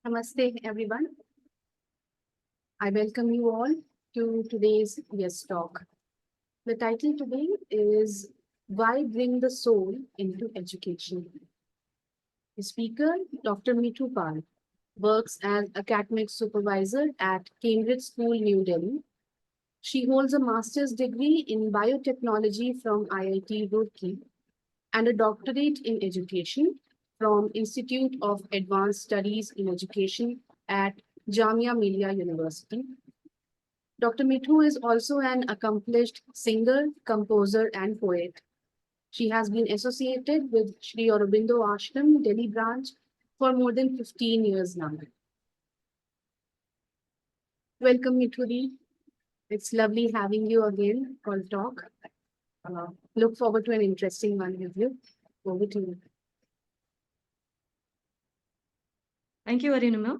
Namaste, everyone. I welcome you all to today's guest talk. The title today is Why Bring the Soul into Education? The speaker, Dr. Mithu Pal, works as Academic Supervisor at Cambridge School, New Delhi. She holds a master's degree in Biotechnology from IIT Roorkee and a doctorate in education from Institute of Advanced Studies in Education at Jamia Millia University. Dr. Mithu is also an accomplished singer, composer, and poet. She has been associated with Sri Aurobindo Ashram, Delhi branch, for more than 15 years now. Welcome, Mithu. It's lovely having you again for talk. Look forward to an interesting one with you. Over to you. Thank you, Arinima,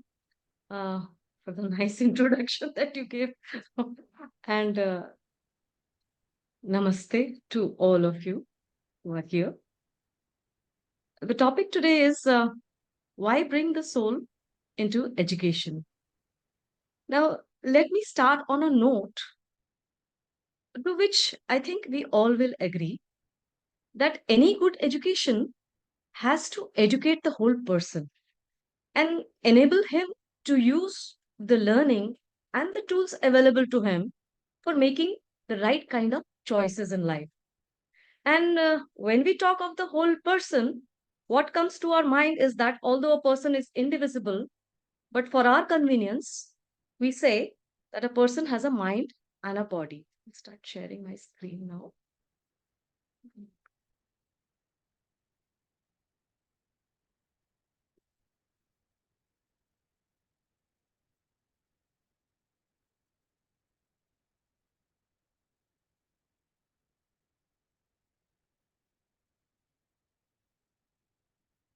for the nice introduction that you gave. And namaste to all of you who are here. The topic today is why bring the soul into education? Now, let me start on a note to which I think we all will agree that any good education has to educate the whole person and enable him to use the learning and the tools available to him for making the right kind of choices in life. And when we talk of the whole person, what comes to our mind is that although a person is indivisible, but for our convenience, we say that a person has a mind and a body. I'll start sharing my screen now.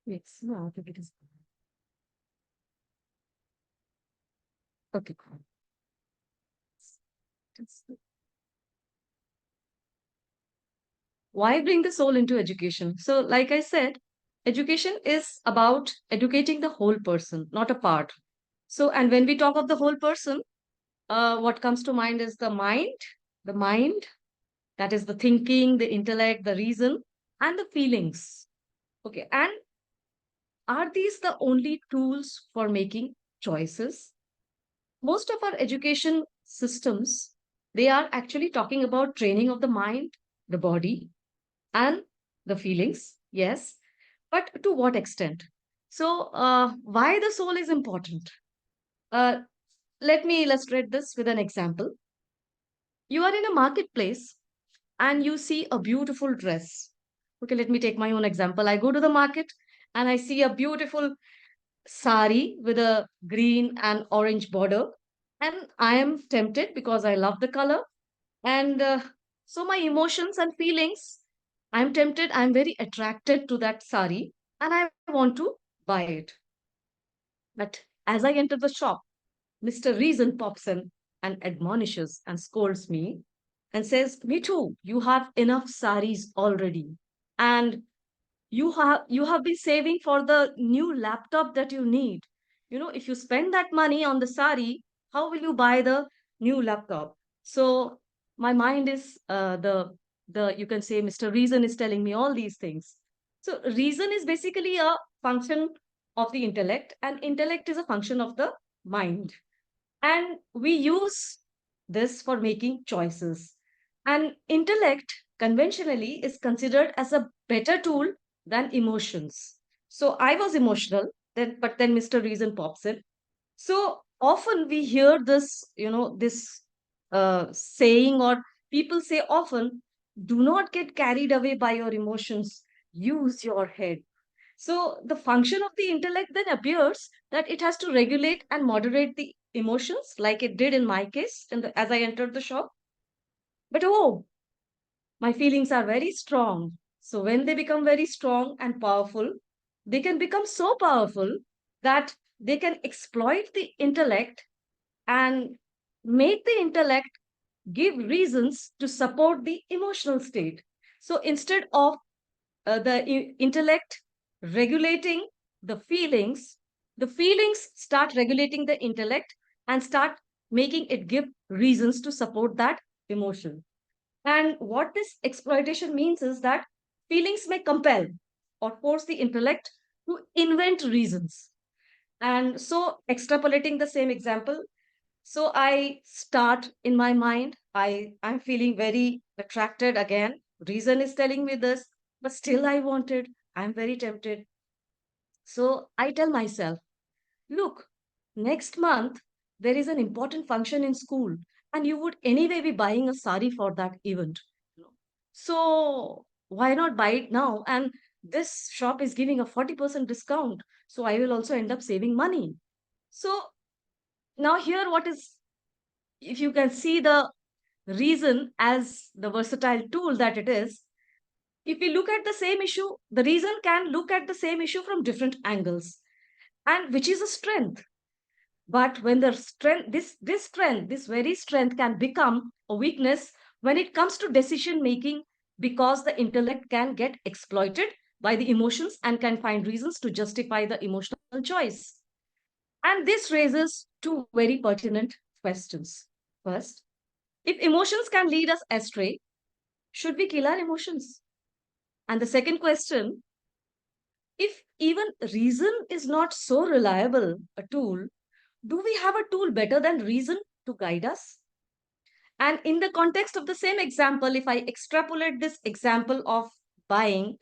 Yes, no, I think it is. Okay. Why bring the soul into education? So, like I said, education is about educating the whole person, not a part. So, and when we talk of the whole person, what comes to mind is the mind, that is the thinking, the intellect, the reason, and the feelings. Okay, and are these the only tools for making choices? Most of our education systems, they are actually talking about training of the mind, the body, and the feelings, yes, but to what extent? So, why the soul is important? Uh, Let me illustrate this with an example. You are in a marketplace and you see a beautiful dress. Okay, let me take my own example. I go to the market and I see a beautiful sari with a green and orange border, and I am tempted because I love the color. And so my emotions and feelings, I'm tempted, I'm very attracted to that sari, and I want to buy it. But as I enter the shop, Mr. Reason pops in and admonishes and scolds me and says, "Me too, you have enough saris already. And you have been saving for the new laptop that you need. You know, if you spend that money on the sari, how will you buy the new laptop?" So my mind is the you can say Mr. Reason is telling me all these things. So reason is basically a function of the intellect, and intellect is a function of the mind. And we use this for making choices. And intellect conventionally is considered as a better tool than emotions. So I was emotional, but then Mr. Reason pops in. So often we hear this, this saying, or people say often, do not get carried away by your emotions, use your head. So the function of the intellect then appears that it has to regulate and moderate the emotions, like it did in my case as I entered the shop. But oh, my feelings are very strong. So when they become very strong and powerful, they can become so powerful that they can exploit the intellect and make the intellect give reasons to support the emotional state. So instead of the intellect regulating the feelings, The feelings start regulating the intellect and start making it give reasons to support that emotion. And what this exploitation means is that feelings may compel or force the intellect to invent reasons. And so, extrapolating the same example, so I start in my mind, I'm feeling very attracted again. Reason is telling me this, but still I want it. I'm very tempted. So I tell myself, look, next month there is an important function in school, and you would anyway be buying a sari for that event. So why not buy it now? And this shop is giving a 40% discount. So I will also end up saving money. So now, here, what is, if you can see the reason as the versatile tool that it is, if we look at the same issue, the reason can look at the same issue from different angles, and which is a strength. But when the strength, this strength, this very strength can become a weakness when it comes to decision making, because the intellect can get exploited by the emotions and can find reasons to justify the emotional choice. And this raises two very pertinent questions. First, if emotions can lead us astray, should we kill our emotions? And the second question, if even reason is not so reliable a tool, do we have a tool better than reason to guide us? And in the context of the same example, if I extrapolate this example of buying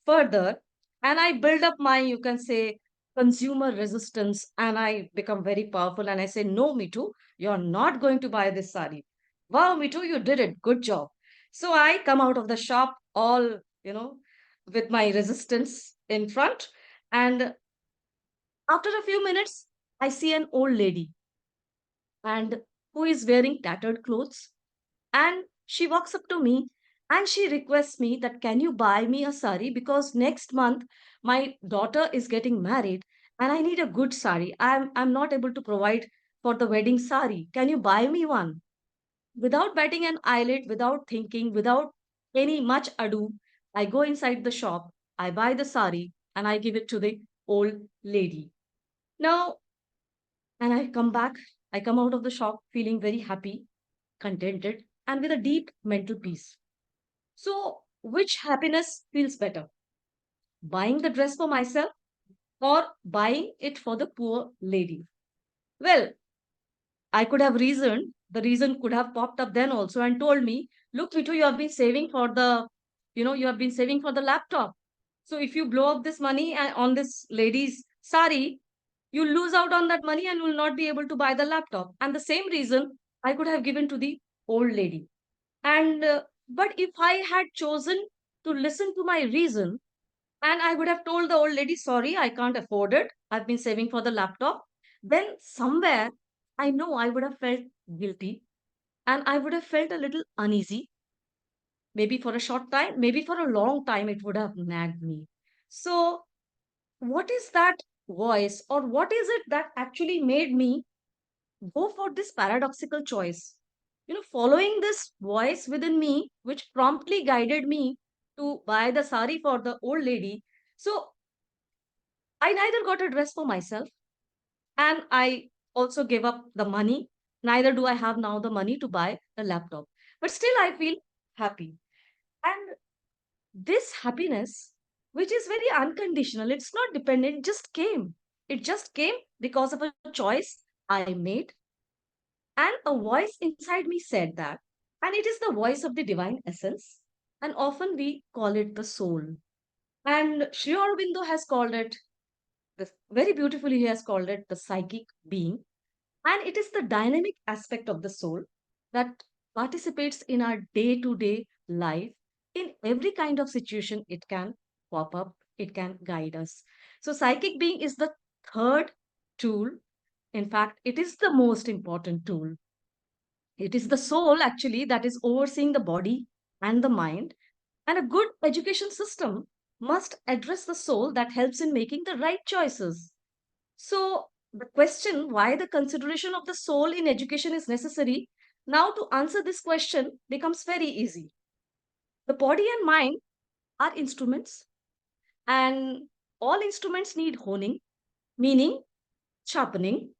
further and I build up my, you can say, consumer resistance, and I become very powerful and I say, no, Mithu, you're not going to buy this sari. Wow, Mithu, you did it. Good job. So I come out of the shop all, with my resistance in front. And after a few minutes, I see an old lady and who is wearing tattered clothes, and she walks up to me and she requests me that, can you buy me a sari, because next month my daughter is getting married and I need a good sari. I'm not able to provide for the wedding sari. Can you buy me one? Without batting an eyelid, without thinking, without any much ado, I go inside the shop, I buy the sari, and I give it to the old lady. Now, and I come back, I come out of the shop feeling very happy, contented, and with a deep mental peace. So, which happiness feels better? Buying the dress for myself or buying it for the poor lady? Well, I could have reasoned, the reason could have popped up then also and told me, look, Mitu, you have been saving for the, you have been saving for the laptop. So if you blow up this money on this lady's sari, you lose out on that money and will not be able to buy the laptop. And the same reason I could have given to the old lady. And but if I had chosen to listen to my reason, and I would have told the old lady, sorry, I can't afford it. I've been saving for the laptop. Then somewhere I know I would have felt guilty and I would have felt a little uneasy. Maybe for a short time, maybe for a long time, it would have nagged me. So, what is that voice, or what is it that actually made me go for this paradoxical choice? Following this voice within me, which promptly guided me to buy the sari for the old lady. So I neither got a dress for myself and I also gave up the money. Neither do I have now the money to buy the laptop. But still, I feel happy. And this happiness, which is very unconditional, it's not dependent, it just came. It just came because of a choice I made. And a voice inside me said that. And it is the voice of the divine essence. And often we call it the soul. And Sri Aurobindo has called it, very beautifully, he has called it the psychic being. And it is the dynamic aspect of the soul that participates in our day to day life. In every kind of situation, it can pop up, it can guide us. So, psychic being is the third tool. In fact, it is the most important tool. It is the soul actually that is overseeing the body and the mind. And a good education system must address the soul that helps in making the right choices. So, the question why the consideration of the soul in education is necessary, now to answer this question becomes very easy. The body and mind are instruments, and all instruments need honing. meaning sharpening,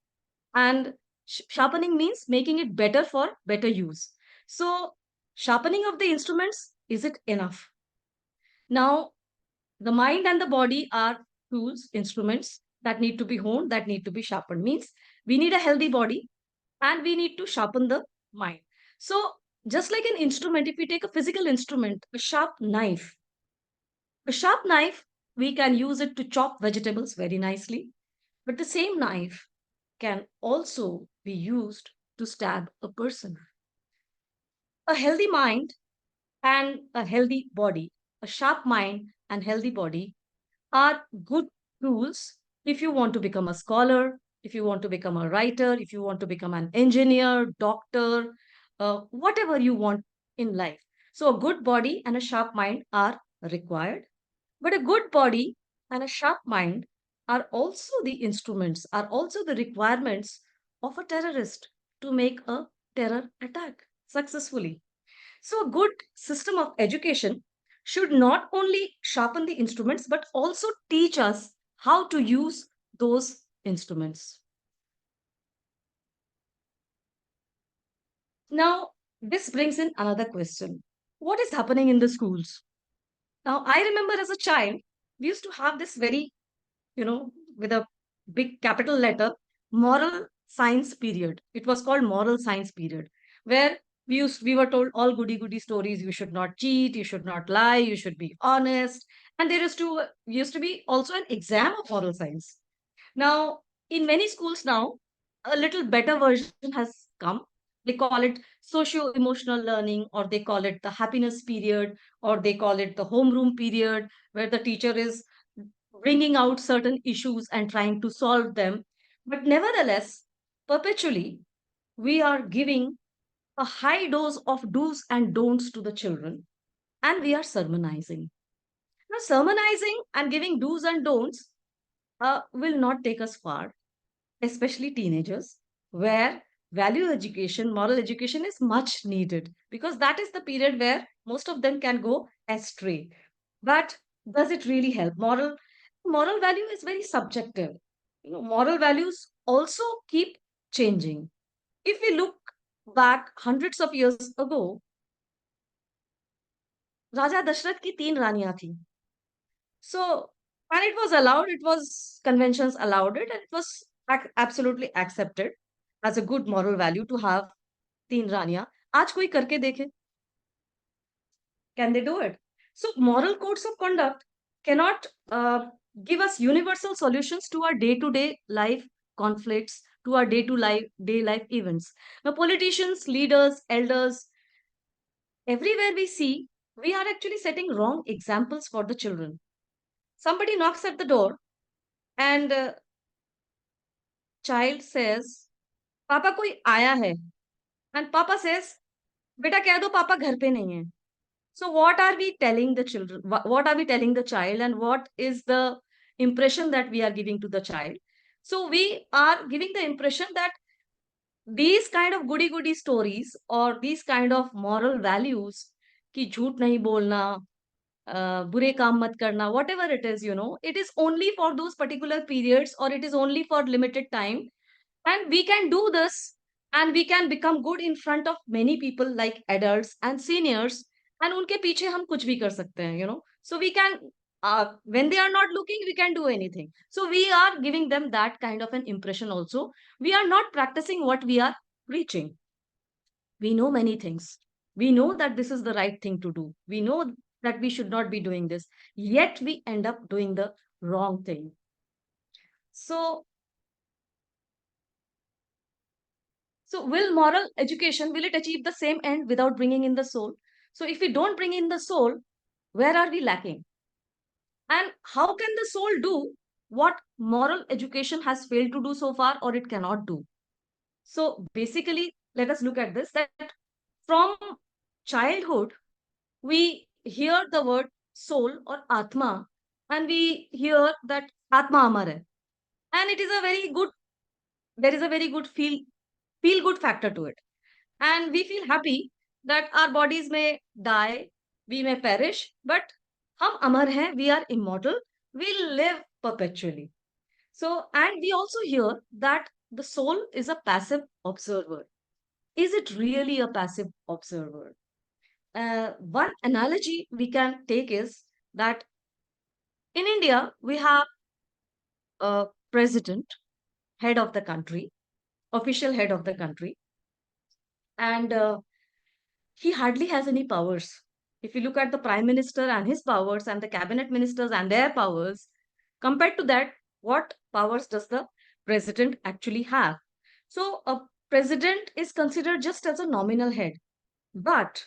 and sharpening means making it better for better use. So, sharpening of the instruments, is it enough? Now, the mind and the body are tools, instruments that need to be honed, that need to be sharpened. Means we need a healthy body and we need to sharpen the mind. So, just like an instrument, if we take a physical instrument, a sharp knife, we can use it to chop vegetables very nicely. But the same knife can also be used to stab a person. A healthy mind and a healthy body, a sharp mind and healthy body are good tools if you want to become a scholar, if you want to become a writer, if you want to become an engineer, doctor, whatever you want in life. So, a good body and a sharp mind are required, but a good body and a sharp mind are also the instruments, are also the requirements of a terrorist to make a terror attack successfully. So, a good system of education should not only sharpen the instruments but also teach us how to use those instruments. Now, this brings in another question. What is happening in the schools? Now, I remember as a child, we used to have this very, with a big capital letter, moral science period. It was called moral science period, where we were told all goody goody stories. You should not cheat, you should not lie, you should be honest. And there used to be also an exam of moral science. Now, in many schools now, a little better version has come. They call it socio-emotional learning, or they call it the happiness period, or they call it the homeroom period, where the teacher is bringing out certain issues and trying to solve them. But nevertheless, perpetually, we are giving a high dose of do's and don'ts to the children, and we are sermonizing. Now, sermonizing and giving do's and don'ts will not take us far, especially teenagers, where value education, moral education is much needed, because that is the period where most of them can go astray. But does it really help? Moral value is very subjective. Moral values also keep changing. If we look back hundreds of years ago, Raja Dashrath की तीन रानियां थी. So, and it was allowed, it was conventions allowed it, and it was absolutely accepted as a good moral value to have तीन रानियां. आज कोई करके देखे, can they do it? So, moral codes of conduct cannot give us universal solutions to our day-to-day life conflicts, to our day life events. Now, politicians, leaders, elders, everywhere we see, we are actually setting wrong examples for the children. Somebody knocks at the door and child says, पापा कोई आया है, and papa says, बेटा कह दो पापा घर पे नहीं है. So what are we telling the children? What are we telling the child, and what is the impression that we are giving to the child? So we are giving the impression that these kind of goody goody stories, or these kind of moral values, कि झूठ नहीं बोलना, बुरे काम मत करना, whatever it is, it is only for those particular periods, or it is only for limited time, and we can do this, and we can become good in front of many people like adults and seniors, and उनके पीछे हम कुछ भी कर सकते हैं, so we can, when they are not looking, we can do anything. So we are giving them that kind of an impression also. We are not practicing what we are preaching. We know many things. We know that this is the right thing to do. We know that we should not be doing this, yet we end up doing the wrong thing. So, will moral education, will it achieve the same end without bringing in the soul? So if we don't bring in the soul, where are we lacking? And how can the soul do what moral education has failed to do so far, or it cannot do? So basically, let us look at this, that from childhood, we hear the word soul or atma, and we hear that atma amar hai. And it is a very good, there is a very good feel good factor to it. And we feel happy that our bodies may die, we may perish, but hum amar hain, we are immortal, we live perpetually. So, and we also hear that the soul is a passive observer. Is it really a passive observer? One analogy we can take is that in India, we have a president, head of the country, official head of the country, and he hardly has any powers. If you look at the prime minister and his powers and the cabinet ministers and their powers, compared to that, what powers does the president actually have? So, a president is considered just as a nominal head. But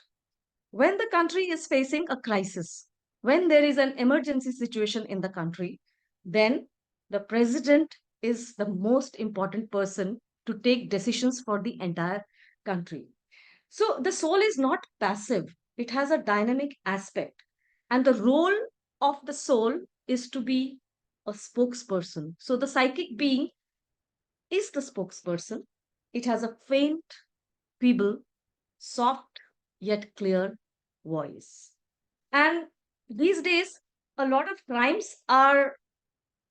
when the country is facing a crisis, when there is an emergency situation in the country, then the president is the most important person to take decisions for the entire country. So the soul is not passive, it has a dynamic aspect. And the role of the soul is to be a spokesperson. So the psychic being is the spokesperson. It has a faint, feeble, soft, yet clear voice. And these days, a lot of crimes are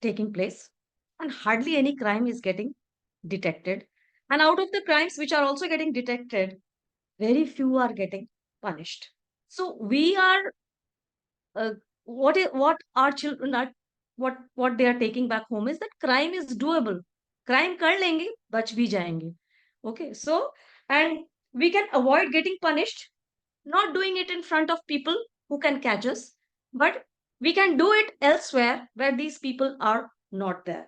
taking place, and hardly any crime is getting detected. And out of the crimes which are also getting detected, very few are getting punished. So we are what our children are what they are taking back home is that crime is doable. Crime kar lenge, bach bhi jayenge. Okay, so and we can avoid getting punished, not doing it in front of people who can catch us, but we can do it elsewhere where these people are not there.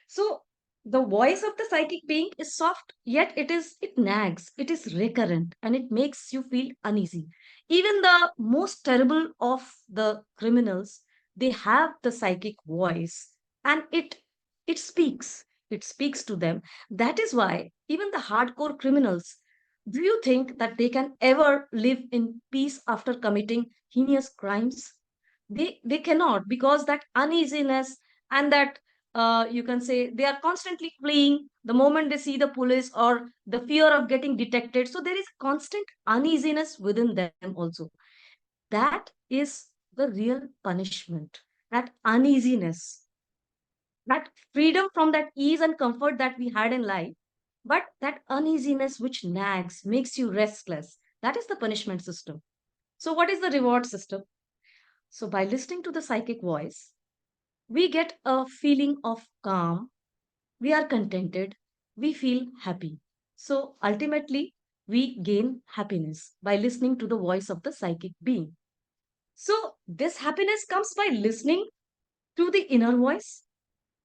So the voice of the psychic being is soft, yet it nags, it is recurrent, and it makes you feel uneasy. Even the most terrible of the criminals, they have the psychic voice, and it speaks. It speaks to them. That is why even the hardcore criminals, do you think that they can ever live in peace after committing heinous crimes? They cannot, because that uneasiness and that you can say they are constantly fleeing the moment they see the police or the fear of getting detected. So there is constant uneasiness within them also. That is the real punishment. That uneasiness, that freedom from that ease and comfort that we had in life, but that uneasiness which nags, makes you restless. That is the punishment system. So, what is the reward system? So, by listening to the psychic voice, we get a feeling of calm, we are contented, we feel happy. So, ultimately, we gain happiness by listening to the voice of the psychic being. So, this happiness comes by listening to the inner voice,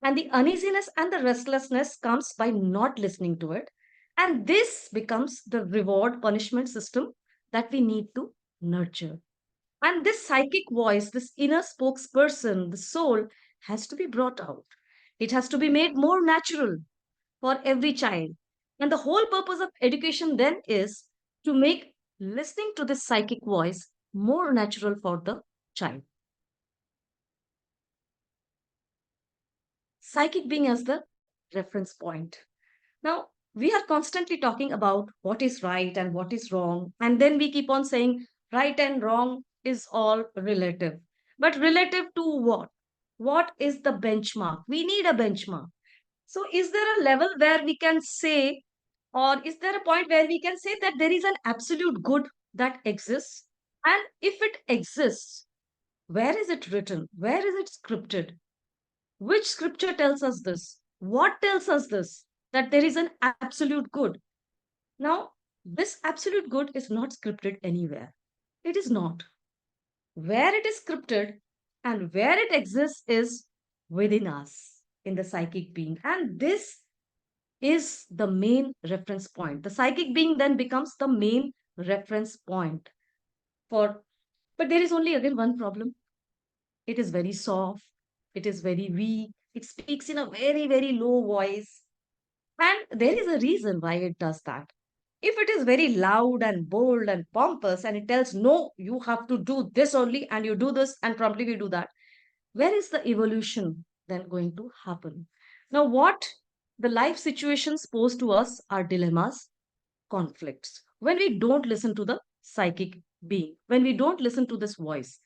and the uneasiness and the restlessness comes by not listening to it. And this becomes the reward punishment system that we need to nurture. And this psychic voice, this inner spokesperson, the soul, has to be brought out. It has to be made more natural for every child. And the whole purpose of education then is to make listening to this psychic voice more natural for the child. Psychic being as the reference point. Now, we are constantly talking about what is right and what is wrong. And then we keep on saying right and wrong is all relative. But relative to what? What is the benchmark? We need a benchmark. So, is there a level where we can say, or is there a point where we can say that there is an absolute good that exists? And if it exists, where is it written? Where is it scripted? Which scripture tells us this? What tells us this? That there is an absolute good. Now, this absolute good is not scripted anywhere. It is not. Where it is scripted and where it exists is within us in the psychic being. And this is the main reference point. The psychic being then becomes the main reference point for, but there is only again one problem. It is very soft, it is very weak, it speaks in a very, very low voice. And there is a reason why it does that. If it is very loud and bold and pompous and it tells, no, you have to do this only, and you do this and promptly we do that, where is the evolution then going to happen? Now, what the life situations pose to us are dilemmas, conflicts. When we don't listen to the psychic being, when we don't listen to this voice,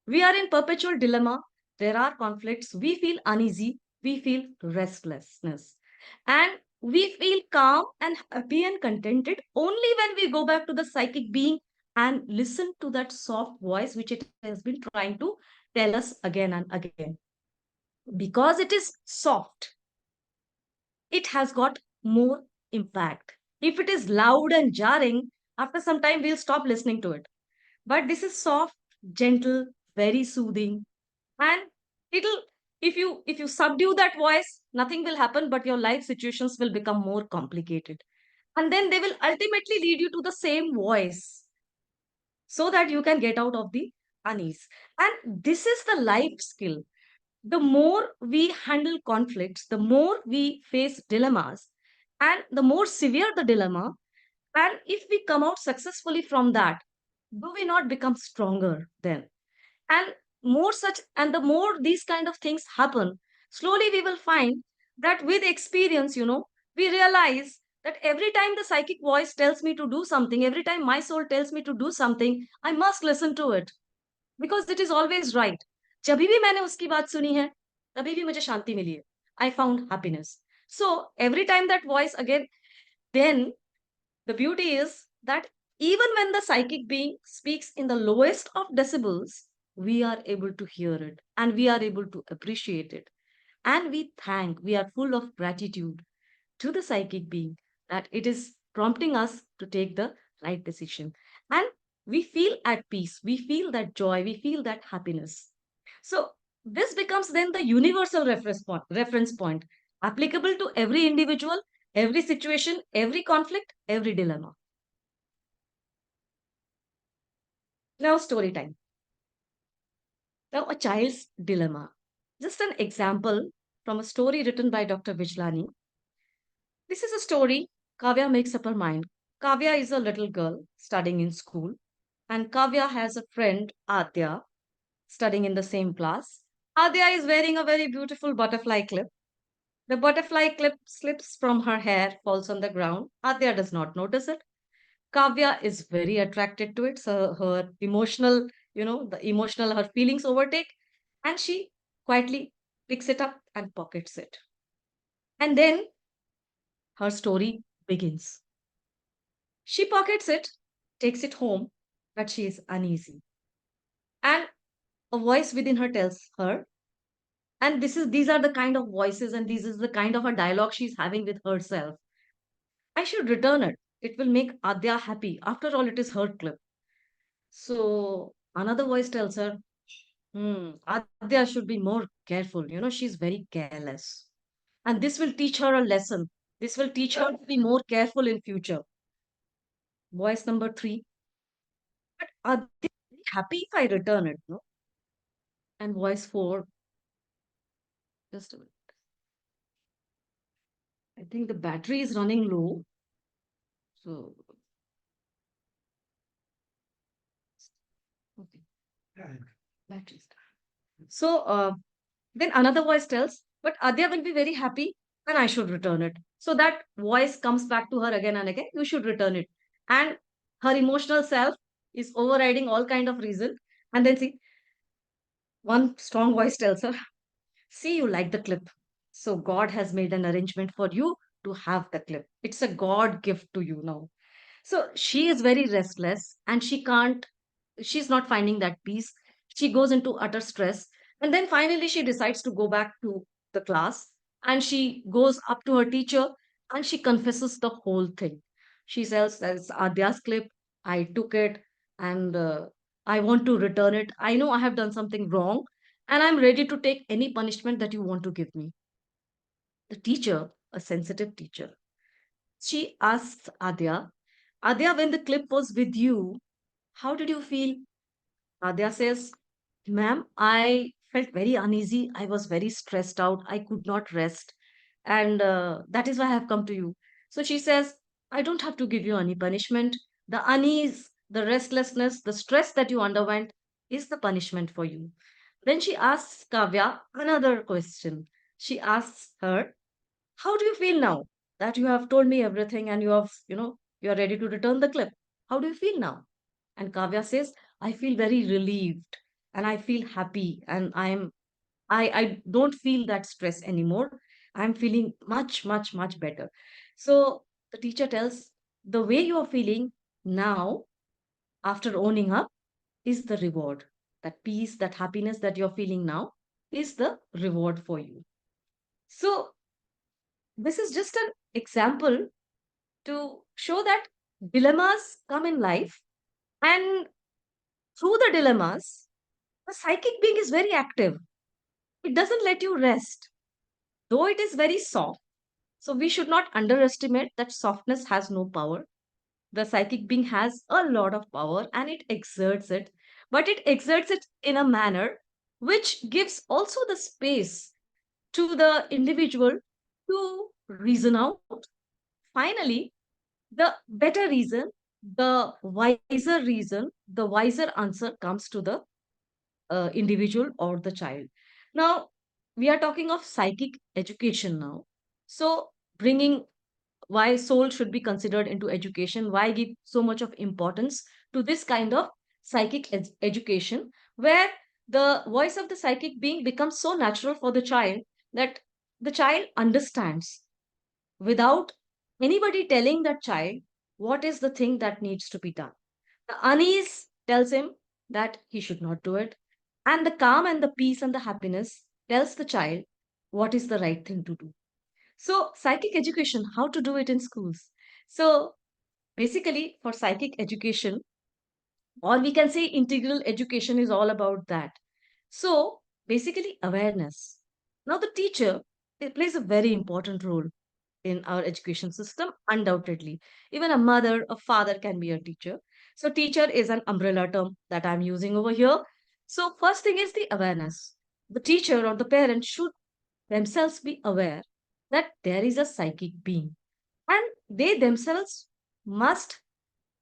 we are in perpetual dilemma. There are conflicts. We feel uneasy. we feel restlessness. And we feel calm and happy and contented only when we go back to the psychic being and listen to that soft voice which it has been trying to tell us again and again. Because it is soft, it has got more impact. If it is loud and jarring, after some time we'll stop listening to it. But this is soft, gentle, very soothing, and it'll, if you subdue that voice, nothing will happen, but your life situations will become more complicated. And then they will ultimately lead you to the same voice so that you can get out of the unease. And this is the life skill. The more we handle conflicts, the more we face dilemmas, and the more severe the dilemma, and if we come out successfully from that, do we not become stronger then? And more such, and the more these kind of things happen, slowly we will find that with experience, we realize that every time the psychic voice tells me to do something, every time my soul tells me to do something, I must listen to it because it is always right. जभी भी मैंने उसकी बात सुनी है, तभी भी मुझे शांति मिली है. I found happiness. So every time that voice again, then the beauty is that even when the psychic being speaks in the lowest of decibels, we are able to hear it and we are able to appreciate it. And we are full of gratitude to the psychic being that it is prompting us to take the right decision. And we feel at peace, we feel that joy, we feel that happiness. So, this becomes then the universal reference point applicable to every individual, every situation, every conflict, every dilemma. Now, story time. Now, a child's dilemma. Just an example from a story written by Dr. Vijlani. This is a story. Kavya makes up her mind. Kavya is a little girl studying in school, and Kavya has a friend, Adya, studying in the same class. Adya is wearing a very beautiful butterfly clip. The butterfly clip slips from her hair, falls on the ground. Adya does not notice it. Kavya is very attracted to it, so her emotional, her feelings overtake, and she quietly picks it up and pockets it. And then her story begins. She pockets it, takes it home, but she is uneasy. And a voice within her tells her, and these are the kind of voices, and this is the kind of a dialogue she's having with herself. I should return it. It will make Adya happy. After all, it is her clip. So another voice tells her, Adya should be more careful. She's very careless. And this will teach her a lesson. This will teach her to be more careful in future. Voice number three, but Adya will be happy if I return it. No? And voice four, just a minute. I think the battery is running low. So, okay, battery is down. So, then another voice tells, but Adya will be very happy and I should return it. So that voice comes back to her again and again. You should return it. And her emotional self is overriding all kind of reason. And then see, one strong voice tells her, see, you like the clip. So God has made an arrangement for you to have the clip. It's a God gift to you now. So she is very restless and she's not finding that peace. She goes into utter stress. And then finally, she decides to go back to the class and she goes up to her teacher and she confesses the whole thing. She says, that's Adya's clip. I took it and I want to return it. I know I have done something wrong and I'm ready to take any punishment that you want to give me. The teacher, a sensitive teacher, she asks Adya, Adya, when the clip was with you, how did you feel? Adya says, ma'am, I felt very uneasy. I was very stressed out. I could not rest. And that is why I have come to you. So she says, I don't have to give you any punishment. The unease, the restlessness, the stress that you underwent is the punishment for you. Then she asks Kavya another question. She asks her, how do you feel now that you have told me everything and you are ready to return the clip? How do you feel now? And Kavya says, I feel very relieved and I feel happy and I don't feel that stress anymore. I'm feeling much, much, much better. So the teacher tells, the way you are feeling now after owning up is the reward. That peace, that happiness that you're feeling now is the reward for you. So this is just an example to show that dilemmas come in life, and through the dilemmas, the psychic being is very active. It doesn't let you rest, though it is very soft. So we should not underestimate that softness has no power. The psychic being has a lot of power and it exerts it, but it exerts it in a manner which gives also the space to the individual to reason out. Finally, the better reason, the wiser reason, the wiser answer comes to the individual or the child. Now, we are talking of psychic education now. So, bringing why soul should be considered into education, why give so much of importance to this kind of psychic education, where the voice of the psychic being becomes so natural for the child that the child understands without anybody telling that child what is the thing that needs to be done. The unease tells him that he should not do it, and the calm and the peace and the happiness tells the child what is the right thing to do. So, psychic education, how to do it in schools. So, basically, for psychic education, or we can say integral education is all about that. So, basically, awareness. Now, the teacher, it plays a very important role in our education system, undoubtedly. Even a mother, a father can be a teacher. So, teacher is an umbrella term that I'm using over here. So, first thing is the awareness. The teacher or the parent should themselves be aware that there is a psychic being, and they themselves must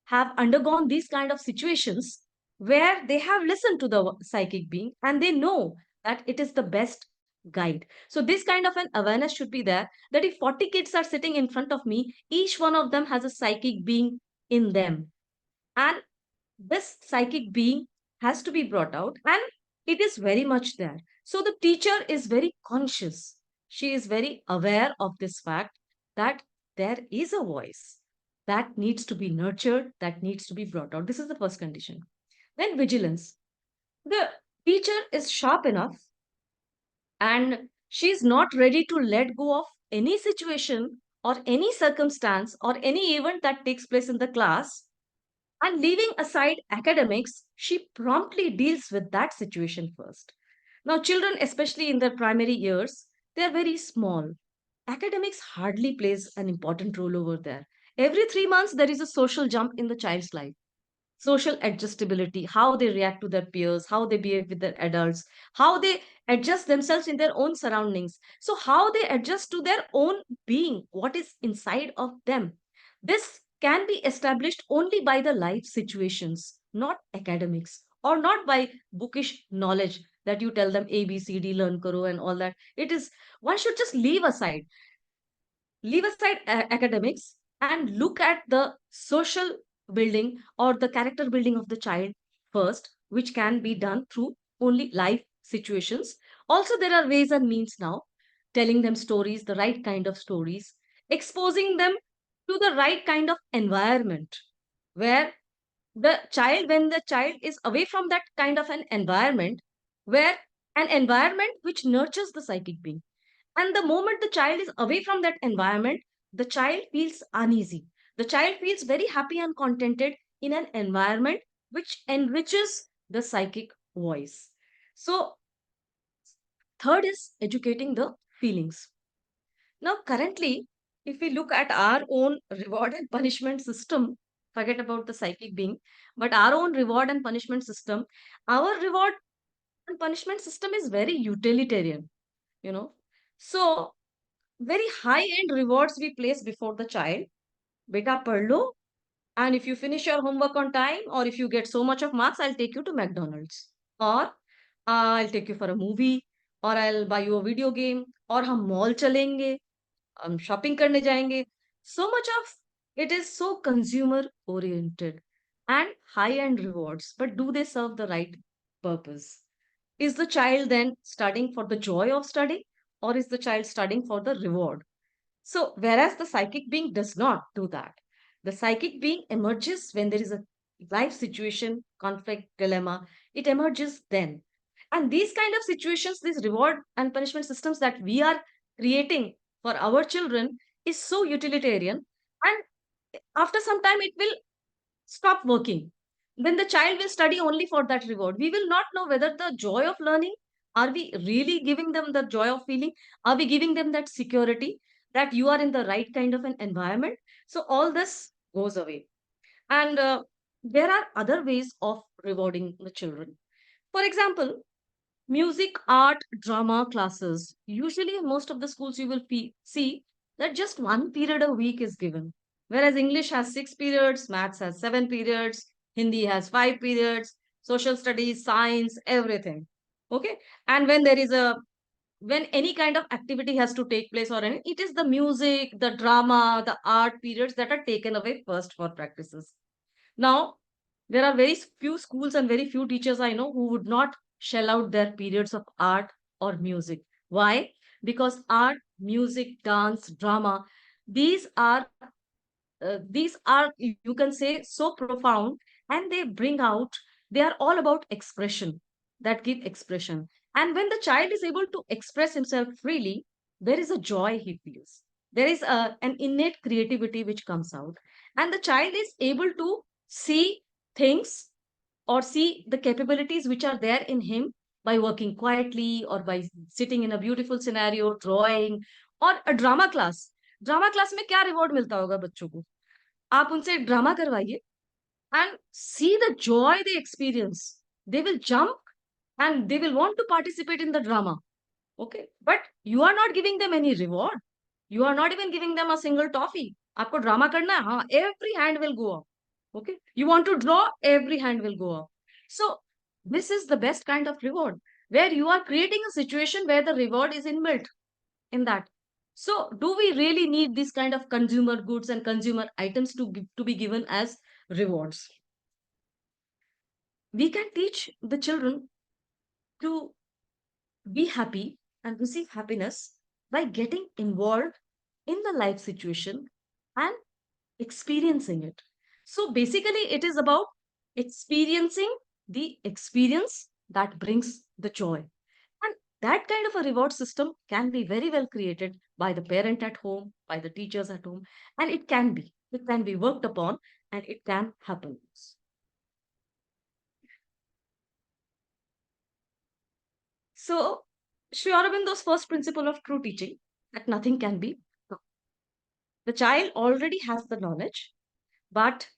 have undergone these kind of situations where they have listened to the psychic being and they know that it is the best guide. So this kind of an awareness should be there, that if 40 kids are sitting in front of me, each one of them has a psychic being in them, and this psychic being has to be brought out, and it is very much there. So the teacher is very conscious. She is very aware of this fact that there is a voice that needs to be nurtured, that needs to be brought out. This is the first condition. Then vigilance. The teacher is sharp enough and she is not ready to let go of any situation or any circumstance or any event that takes place in the class, and leaving aside academics, she promptly deals with that situation first. Now, children, especially in their primary years, they are very small. Academics hardly plays an important role over there. Every 3 months, there is a social jump in the child's life. Social adjustability, how they react to their peers, how they behave with their adults, how they adjust themselves in their own surroundings. So, how they adjust to their own being, what is inside of them. This can be established only by the life situations, not academics, or not by bookish knowledge that you tell them A, B, C, D, learn karo, and all that. It is, one should just leave aside academics and look at the social building or the character building of the child first, which can be done through only life situations. Also, there are ways and means now, telling them stories, the right kind of stories, exposing them to the right kind of environment where when the child is away from that kind of an environment, where an environment which nurtures the psychic being, and the moment the child is away from that environment, the child feels uneasy. The child feels very happy and contented in an environment which enriches the psychic voice. So, third is educating the feelings. Now, currently, if we look at our own reward and punishment system, forget about the psychic being, but our own reward and punishment system, our reward and punishment system is very utilitarian, you know. So, very high end rewards we place before the child. Beta pad lo, and if you finish your homework on time, or if you get so much of marks, I'll take you to McDonald's, or I'll take you for a movie, or I'll buy you a video game, or हम mall चलेंगे, हम shopping करने जाएंगे. So much of it is so consumer oriented and high end rewards, but do they serve the right purpose? is the child then studying for the joy of studying, or is the child studying for the reward? So, whereas the psychic being does not do that, the psychic being emerges when there is a life situation, conflict, dilemma, it emerges then. And these kind of situations, these reward and punishment systems that we are creating for our children is so utilitarian. And after some time, it will stop working. Then the child will study only for that reward. We will not know whether the joy of learning, are we really giving them the joy of feeling? Are we giving them that security that you are in the right kind of an environment? So all this goes away. And there are other ways of rewarding the children. For example, music, art, drama classes. Usually, in most of the schools, you will see that just one period a week is given. Whereas English has 6 periods, maths has 7 periods, Hindi has 5 periods, social studies, science, everything. Okay. And when any kind of activity has to take place or any, it is the music, the drama, the art periods that are taken away first for practices. Now, there are very few schools and very few teachers I know who would not shell out their periods of art or music. Why? Because art, music, dance, drama, these are you can say so profound, and they bring out, they are all about expression, that give expression. And when the child is able to express himself freely, there is a joy he feels, there is an innate creativity which comes out, and the child is able to see things or see the capabilities which are there in him by working quietly or by sitting in a beautiful scenario, drawing, or a drama class में क्या reward मिलता होगा बच्चों को? आप उनसे drama करवाइए and see the joy they experience. They will jump and they will want to participate in the drama. Okay. But you are not giving them any reward. You are not even giving them a single toffee. आपको drama करना है, हाँ, every hand will go up. Okay. You want to draw, every hand will go up. So this is the best kind of reward, where you are creating a situation where the reward is inbuilt in that. So, do we really need these kind of consumer goods and consumer items to be given as rewards? We can teach the children to be happy and receive happiness by getting involved in the life situation and experiencing it. So, basically, it is about experiencing the experience that brings the joy. And that kind of a reward system can be very well created by the parent at home, by the teachers at home, and it can be worked upon, and it can happen. So, Sri Aurobindo's first principle of true teaching, that nothing can be taught. The child already has the knowledge, but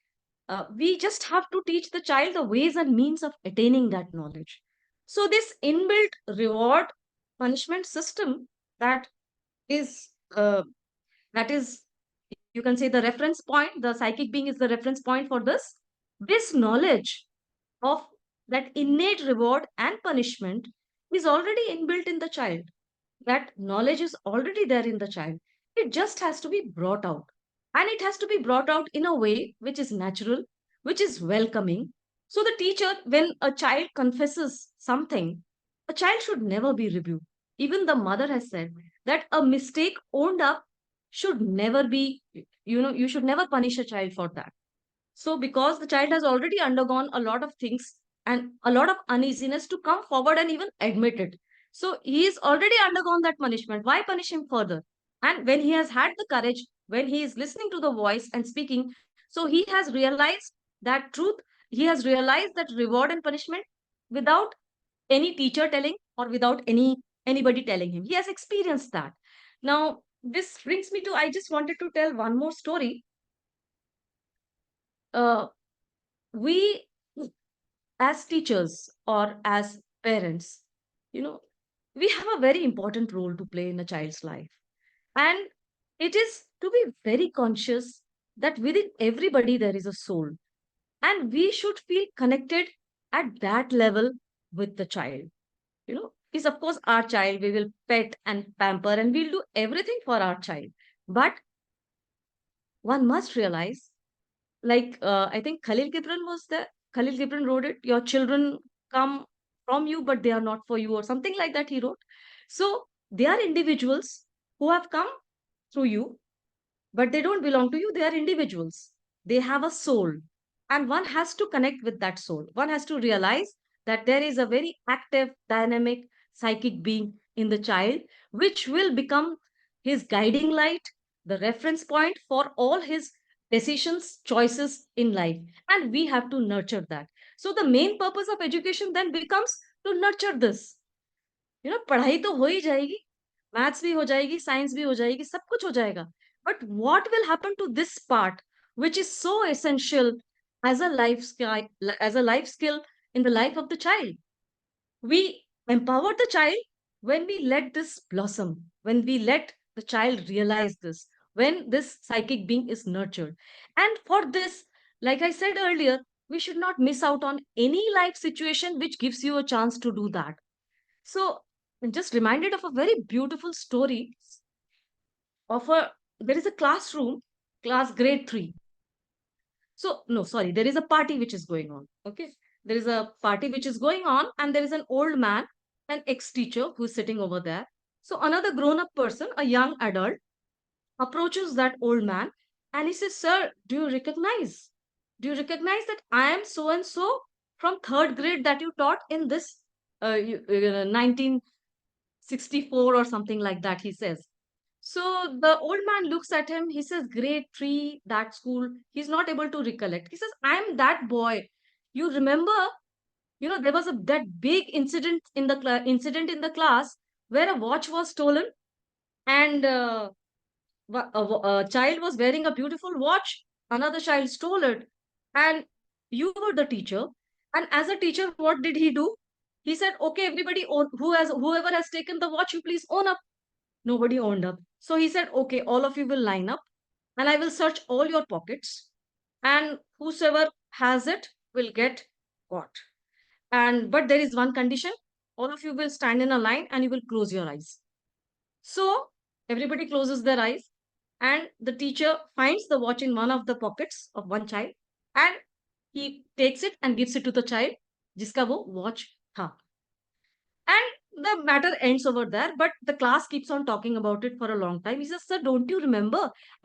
we just have to teach the child the ways and means of attaining that knowledge. So, this inbuilt reward punishment system that is that is, you can say, the reference point, the psychic being is the reference point for this knowledge of that innate reward and punishment is already inbuilt in the child. That knowledge is already there in the child. It just has to be brought out, and it has to be brought out in a way which is natural, which is welcoming. So the teacher, when a child confesses something, a child should never be rebuked. Even the mother has said that a mistake owned up should never be, you should never punish a child for that. So, because the child has already undergone a lot of things and a lot of uneasiness to come forward and even admit it. So, he is already undergone that punishment. Why punish him further? And when he has had the courage, when he is listening to the voice and speaking, so he has realized that truth, he has realized that reward and punishment without any teacher telling or without anybody telling him. He has experienced that. Now, this brings me to, I just wanted to tell one more story. Uh, we as teachers or as parents, you know, we have a very important role to play in a child's life. And it is to be very conscious that within everybody there is a soul. And we should feel connected at that level with the child. Is of course our child, we will pet and pamper and we'll do everything for our child. But one must realize, like I think Khalil Gibran wrote it, your children come from you, but they are not for you, or something like that, he wrote. So they are individuals who have come through you, but they don't belong to you. They are individuals. They have a soul. And one has to connect with that soul. One has to realize that there is a very active, dynamic, psychic being in the child, which will become his guiding light, the reference point for all his decisions, choices in life. And we have to nurture that. So the main purpose of education then becomes to nurture this. पढ़ाई तो हो ही जाएगी, maths भी हो जाएगी, science भी हो जाएगी, सब कुछ हो जाएगा, but what will happen to this part which is so essential as a life skill in the life of the child. We empower the child when we let this blossom, when we let the child realize this, when this psychic being is nurtured. And for this, like I said earlier, we should not miss out on any life situation which gives you a chance to do that. So I'm just reminded of a very beautiful story of a there is a classroom, class grade 3. So no, sorry, there is a party which is going on. Okay. There is a party which is going on, and there is an old man, an ex-teacher who is sitting over there. So another grown-up person, a young adult, approaches that old man and he says, "Sir, do you recognize? Do you recognize that I am so and so from third grade that you taught in this 1964 or something like that," he says. So the old man looks at him. He says, "Grade 3, that school." He's not able to recollect. He says, "I'm that boy. You remember, there was that big incident in the class where a watch was stolen, and a child was wearing a beautiful watch. Another child stole it, and you were the teacher. And as a teacher, what did he do? He said, 'Okay, everybody, whoever has taken the watch, you please own up.' Nobody owned up. So he said, 'Okay, all of you will line up, and I will search all your pockets, and whosoever has it will get caught. And but there is one condition: all of you will stand in a line and you will close your eyes.' So everybody closes their eyes, and the teacher finds the watch in one of the pockets of one child, and he takes it and gives it to the child जिसका वो watch था. And the matter ends over there, but the class keeps on talking about it for a long time. He says, 'Sir, don't you remember?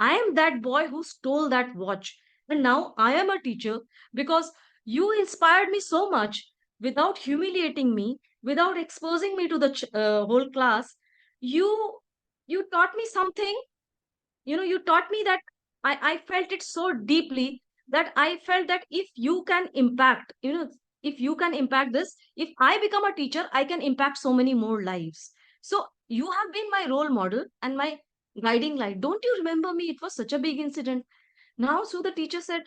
I am that boy who stole that watch. And now I am a teacher because you inspired me so much without humiliating me, without exposing me to the whole class. You taught me something. You taught me that I felt it so deeply that I felt that if you can impact this, if I become a teacher, I can impact so many more lives. So you have been my role model and my guiding light. Don't you remember me? It was such a big incident. Now, so the teacher said,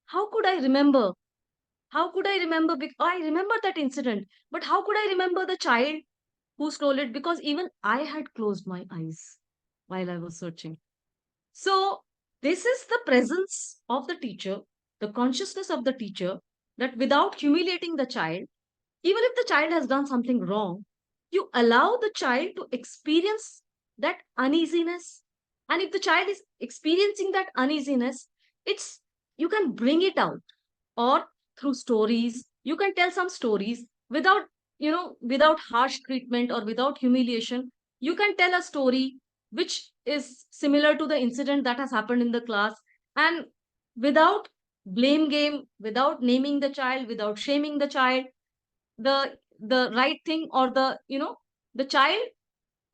how could I remember? How could I remember? I remember that incident, but how could I remember the child who stole it? Because even I had closed my eyes while I was searching. So, this is the presence of the teacher, the consciousness of the teacher, that without humiliating the child, even if the child has done something wrong, you allow the child to experience that uneasiness. And if the child is experiencing that uneasiness, it's you can bring it out, or through stories. You can tell some stories without harsh treatment or without humiliation. You can tell a story which is similar to the incident that has happened in the class, and without blame game, without naming the child, without shaming the child, the right thing, or the child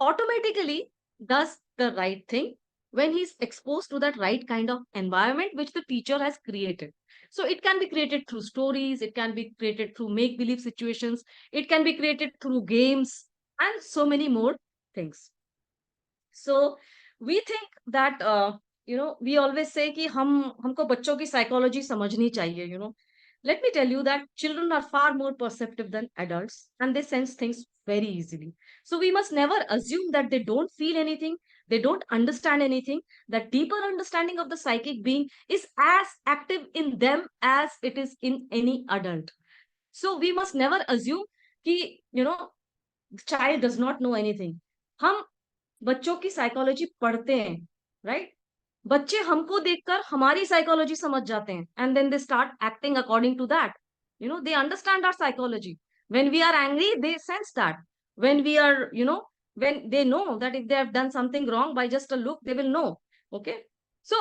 automatically does the right thing when he's exposed to that right kind of environment which the teacher has created. So it can be created through stories, it can be created through make believe situations, it can be created through games, and so many more things. So we think that we always say कि हमको बच्चों की psychology समझनी चाहिए. Let me tell you that children are far more perceptive than adults, and they sense things very easily. So we must never assume that they don't feel anything, they don't understand anything. That deeper understanding of the psychic being is as active in them as it is in any adult. So we must never assume कि child does not know anything. हम बच्चों की psychology पढ़ते हैं, right? बच्चे हमको देखकर हमारी साइकोलॉजी समझ जाते हैं, and then they start acting according to that. They understand our psychology. When we are angry, they sense that. When we are, when they know that if they have done something wrong, by just a look, they will know. Okay. So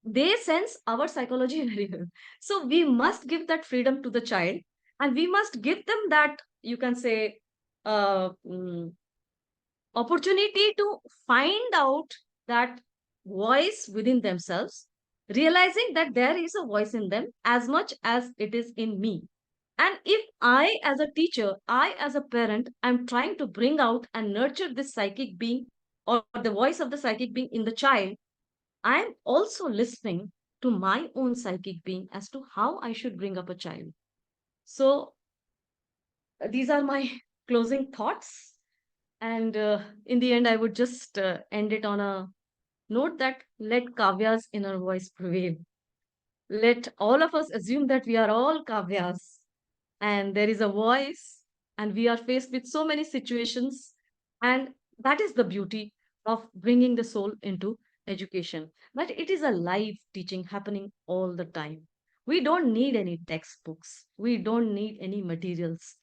they sense our psychology very well. So we must give that freedom to the child, and we must give them that, you can say, uh, mm, opportunity to find out that voice within themselves, realizing that there is a voice in them as much as it is in me. And if I, as a teacher, I, as a parent, I'm trying to bring out and nurture this psychic being or the voice of the psychic being in the child, I'm also listening to my own psychic being as to how I should bring up a child. So these are my closing thoughts. And in the end, I would just end it on a note that let Kavya's inner voice prevail. Let all of us assume that we are all Kavyas and there is a voice, and we are faced with so many situations. And that is the beauty of bringing the soul into education, that it is a live teaching happening all the time. We don't need any textbooks, we don't need any materials.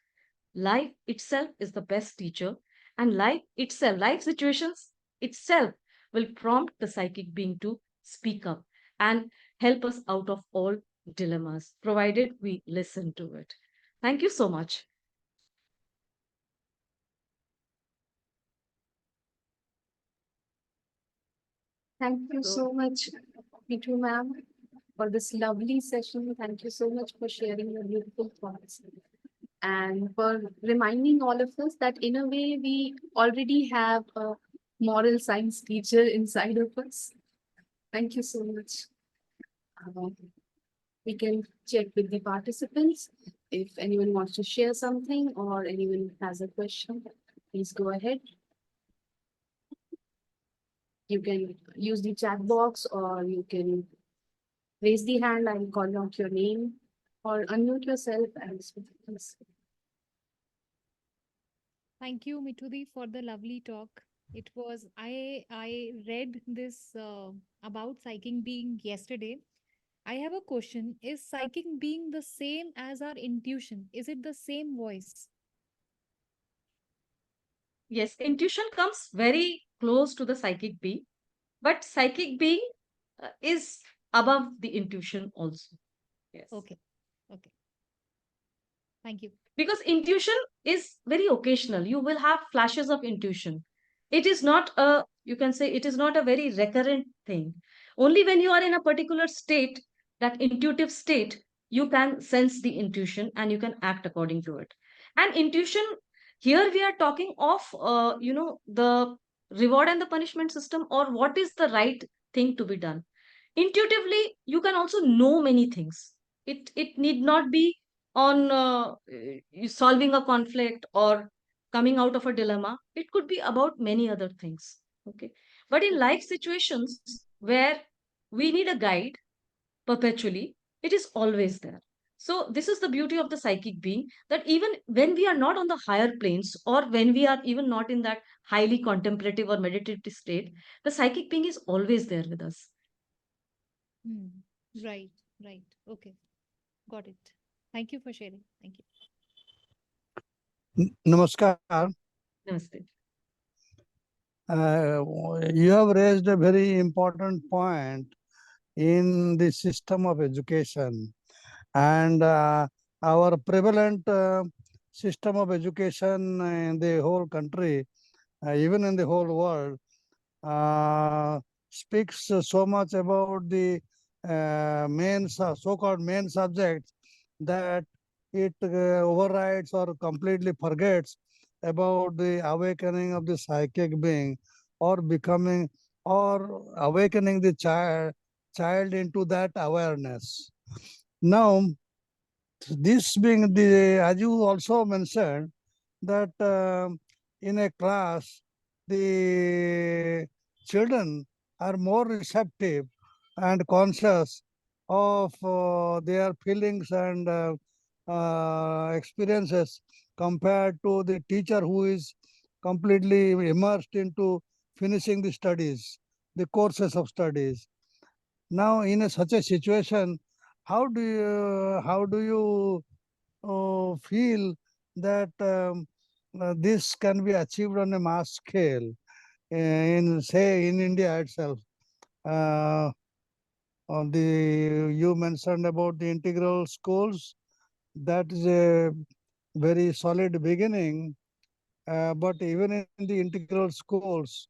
Life itself is the best teacher, and life situations itself will prompt the psychic being to speak up and help us out of all dilemmas, provided we listen to it. Thank you so much. Thank you So, so much, Mithu ma'am, for this lovely session. Thank you so much for sharing your beautiful thoughts and for reminding all of us that in a way we already have a moral science teacher inside of us. Thank you so much. Uh, we can check with the participants. If anyone wants to share something or anyone has a question, please go ahead. You can use the chat box or you can raise the hand and call out your name or unmute yourself and speak, please. Thank you, Mithudi, for the lovely talk. It was I read this about psychic being yesterday. I have a question. Is psychic being the same as our intuition? Is it the same voice? yes, intuition comes very close to the psychic being, but psychic being is above the intuition also. Yes. Okay. Okay. Thank you. Because intuition is very occasional. You will have flashes of intuition. It is not a, you can say, it is not a very recurrent thing. Only when you are in a particular state, that intuitive state, you can sense the intuition and you can act according to it. And intuition, here we are talking of the reward and the punishment system, or what is the right thing to be done. Intuitively you can also know many things. It need not be on solving a conflict or coming out of a dilemma. It could be about many other things. Okay. But in life situations where we need a guide perpetually, it is always there. So this is the beauty of the psychic being, that even when we are not on the higher planes, or when we are even not in that highly contemplative or meditative state, the psychic being is always there with us. Hmm. Right. Right. Okay. Got it. Thank you for sharing. Thank you. Namaskar. Namaste. You have raised a very important point in the system of education, and our prevalent system of education in the whole country, even in the whole world, speaks so much about the so-called main subjects that it overrides or completely forgets about the awakening of the psychic being, or becoming, or awakening the child into that awareness. Now, this being the, as you also mentioned, that in a class, the children are more receptive and conscious of their feelings and experiences compared to the teacher who is completely immersed into finishing the studies, the courses of studies. Now, in such a situation, how do you feel that this can be achieved on a mass scale in, say, in India itself. Uh, on the you mentioned about the integral schools. That is a very solid beginning. But even in the integral schools,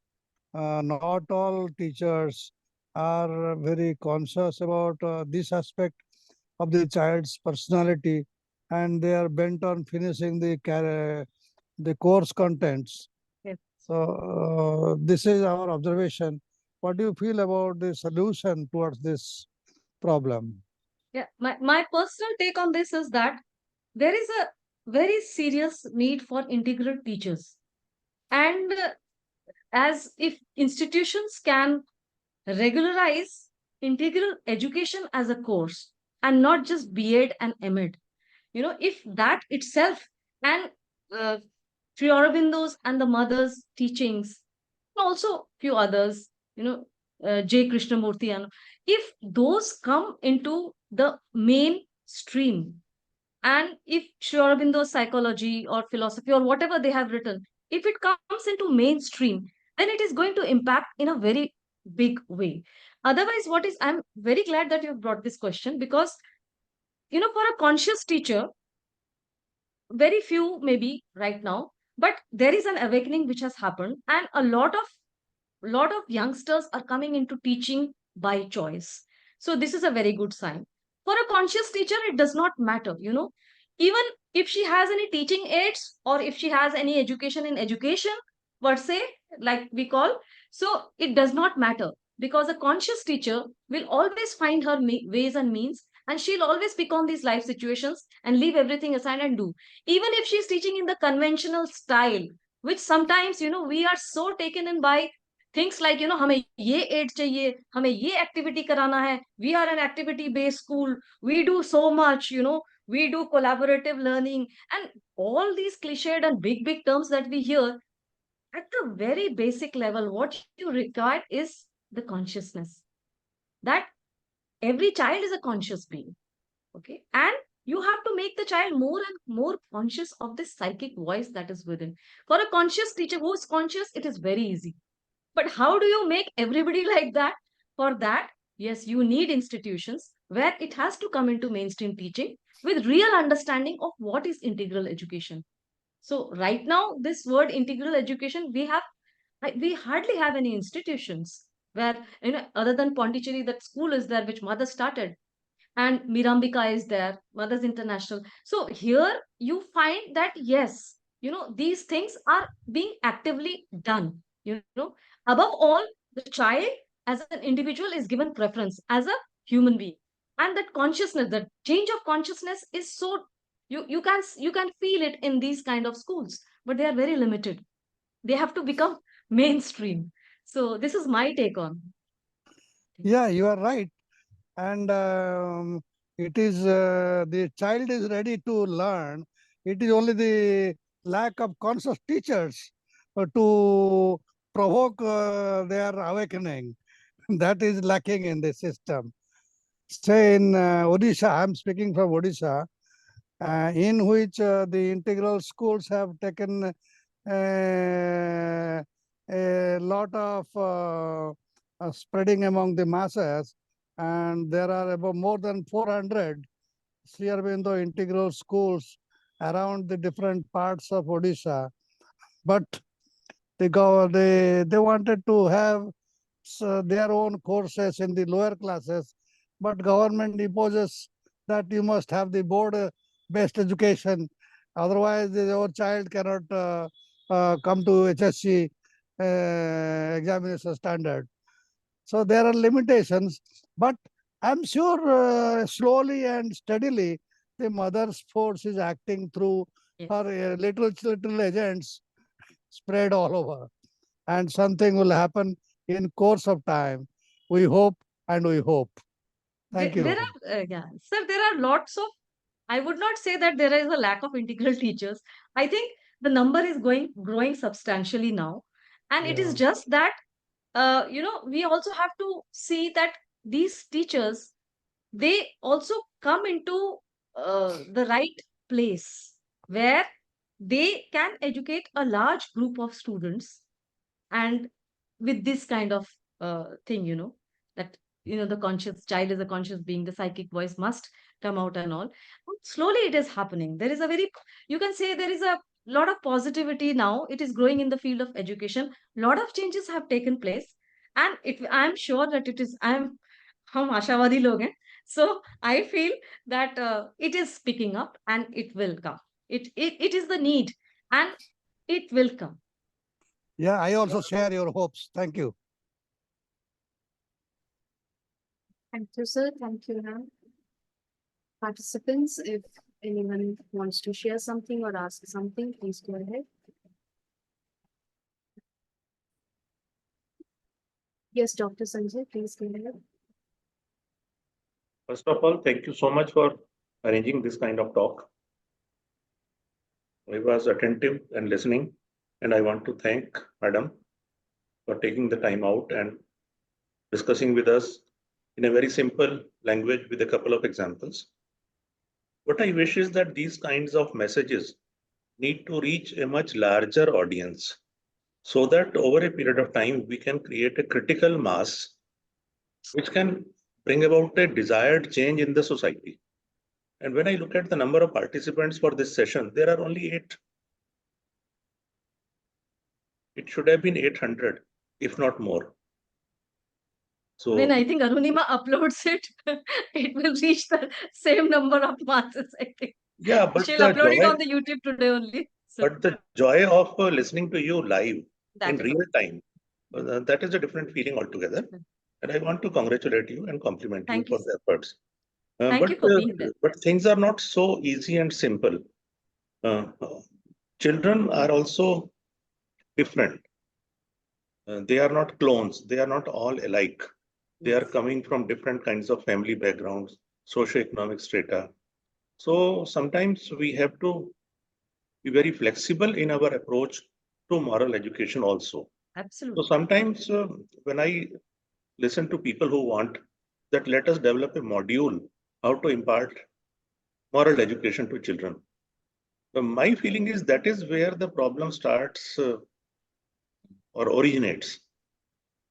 not all teachers are very conscious about this aspect of the child's personality, and they are bent on finishing the course contents. Yes. So this is our observation. What do you feel about the solution towards this problem? Yeah, my personal take on this is that there is a very serious need for integral teachers. And as if institutions can regularize integral education as a course and not just B.Ed and M.Ed, if that itself and Sri Aurobindo's and the mother's teachings, and also few others, J. Krishnamurti, and if those come into the mainstream, and if Sri Aurobindo's psychology or philosophy or whatever they have written, if it comes into mainstream, then it is going to impact in a very big way. Otherwise, I'm very glad that you have brought this question because, for a conscious teacher, very few maybe right now, but there is an awakening which has happened, and a lot of youngsters are coming into teaching by choice. So this is a very good sign. For a conscious teacher, it does not matter, even if she has any teaching aids or if she has any education in education, per se, like we call. So it does not matter because a conscious teacher will always find her ways and means, and she'll always pick on these life situations and leave everything aside and do. Even if she's teaching in the conventional style, which sometimes, we are so taken in by things like, हमें ये aid चाहिए, हमें ये activity कराना है. We are an activity based school. We do so much, we do collaborative learning, and all these cliched and big terms that we hear. At the very basic level, what you require is the consciousness that every child is a conscious being. Okay, and you have to make the child more and more conscious of this psychic voice that is within. For a conscious teacher who is conscious, it is very easy. But how do you make everybody like that? For that, yes, you need institutions where it has to come into mainstream teaching with real understanding of what is integral education. So right now, this word integral education, we hardly have any institutions where, other than Pondicherry, that school is there which mother started, and Mirambika is there, Mothers International. So here you find that yes, these things are being actively done. Above all, the child as an individual is given preference as a human being, and that consciousness, the change of consciousness is so you can feel it in these kind of schools, but they are very limited. They have to become mainstream. So this is my take on. Yeah, you are right. And it is the child is ready to learn. It is only the lack of conscious teachers to provoke their awakening that is lacking in the system. Say in Odisha, I'm speaking from Odisha, in which the integral schools have taken a lot of spreading among the masses, and there are about more than 400 Sri Aurobindo integral schools around the different parts of Odisha. But they wanted to have their own courses in the lower classes, but government imposes that you must have the board-based education. Otherwise, your child cannot come to HSC examination standard. So there are limitations, but I'm sure slowly and steadily the mother's force is acting through Yes. her little agents spread all over, and something will happen in course of time. We hope and we hope. Thank There you. are, yeah, sir, there are lots of, I would not say that there is a lack of integral teachers. I think the number is growing substantially now. And it is Yeah. just that, we also have to see that these teachers, they also come into the right place where they can educate a large group of students, and with this kind of thing, that the conscious child is a conscious being, the psychic voice must come out and all. Slowly it is happening. There is a very, you can say, there is a lot of positivity now. It is growing in the field of education. Lot of changes have taken place, and I am sure that it is, हम आशावादी लोग हैं, so I feel that it is picking up and it will come. It is the need, and it will come. Yeah, I also share your hopes. Thank you. Thank you, sir. Thank you, ma'am. Participants, if anyone wants to share something or ask something, please go ahead. Yes, Dr. Sanjay, please go ahead. First of all, thank you so much for arranging this kind of talk. I was attentive and listening, and I want to thank Madam for taking the time out and discussing with us in a very simple language with a couple of examples. What I wish is that these kinds of messages need to reach a much larger audience, so that over a period of time, we can create a critical mass which can bring about a desired change in the society. And when I look at the number of participants for this session, there are only 8. It should have been 800, if not more. So When I think Arunima uploads it, it will reach the same number of masses, I think. yeah, but She'll the upload it joy, on the YouTube today only. So but the joy of listening to you live that in is real all. time, that is a different feeling altogether. And I want to congratulate you and compliment you Thank you. for the efforts. Thank you for being there. But things are not so easy and simple. Children are also different. They are not clones. They are not all alike. They are coming from different kinds of family backgrounds, socioeconomic strata. So sometimes we have to be very flexible in our approach to moral education also. So Absolutely. sometimes when I listen to people who want that let us develop a module how to impart moral education to children. My feeling is that is where the problem starts or originates.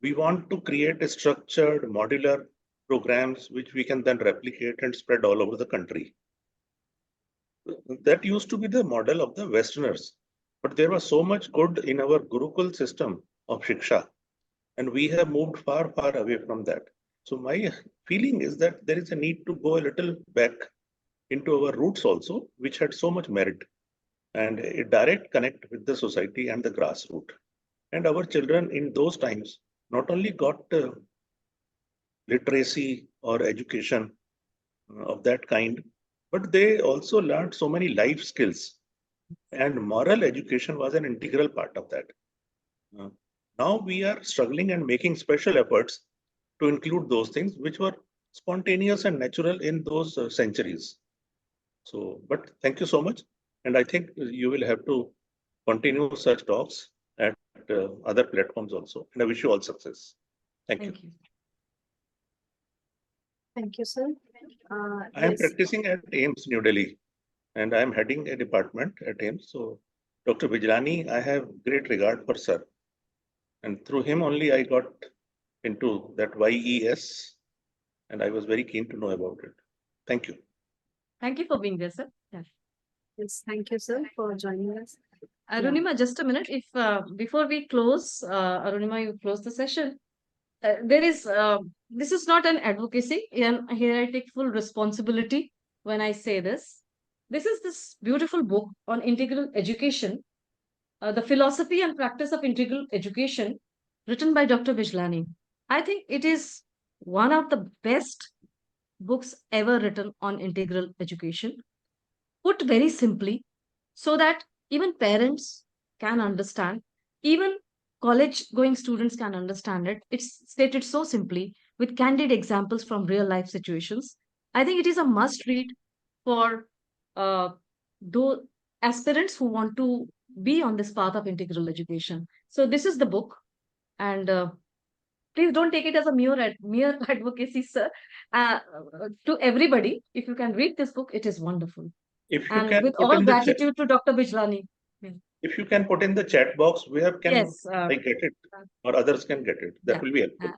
We want to create a structured modular programs which we can then replicate and spread all over the country. That used to be the model of the Westerners, but there was so much good in our Gurukul system of Shiksha, and we have moved far, far away from that. So my feeling is that there is a need to go a little back into our roots also, which had so much merit and a direct connect with the society and the grassroots. And our children in those times not only got literacy or education of that kind, but they also learned so many life skills. And moral education was an integral part of that. Now we are struggling and making special efforts to include those things which were spontaneous and natural in those centuries. So, but thank you so much. And I think you will have to continue such talks at other platforms also. And I wish you all success. Thank you. Thank you. Thank you, sir. I am Yes, practicing at AIMS New Delhi, and I am heading a department at AIMS. So, Dr. Bijlani, I have great regard for sir. And through him only I got into that YES, and I was very keen to know about it. Thank you. Thank you for being there, sir. Yeah. yes, thank you, sir, for joining us. Arunima, just a minute. If before we close, Arunima, you close the session. This is not an advocacy, and here I take full responsibility when I say this. This is this beautiful book on integral education, the philosophy and practice of integral education, written by Dr. Bijlani. I think it is one of the best books ever written on integral education, put very simply, so that even parents can understand, even college going students can understand it. It's stated so simply with candid examples from real life situations. I think it is a must read for those aspirants who want to be on this path of integral education. So this is the book, and please don't take it as a mere advocacy, sir. To everybody, if you can read this book, it is wonderful. If you And can with put all in the chat, gratitude to Dr. Bijlani. If you can put in the chat box, where can Yes. I get it, or others can get it? That Yeah. will be helpful.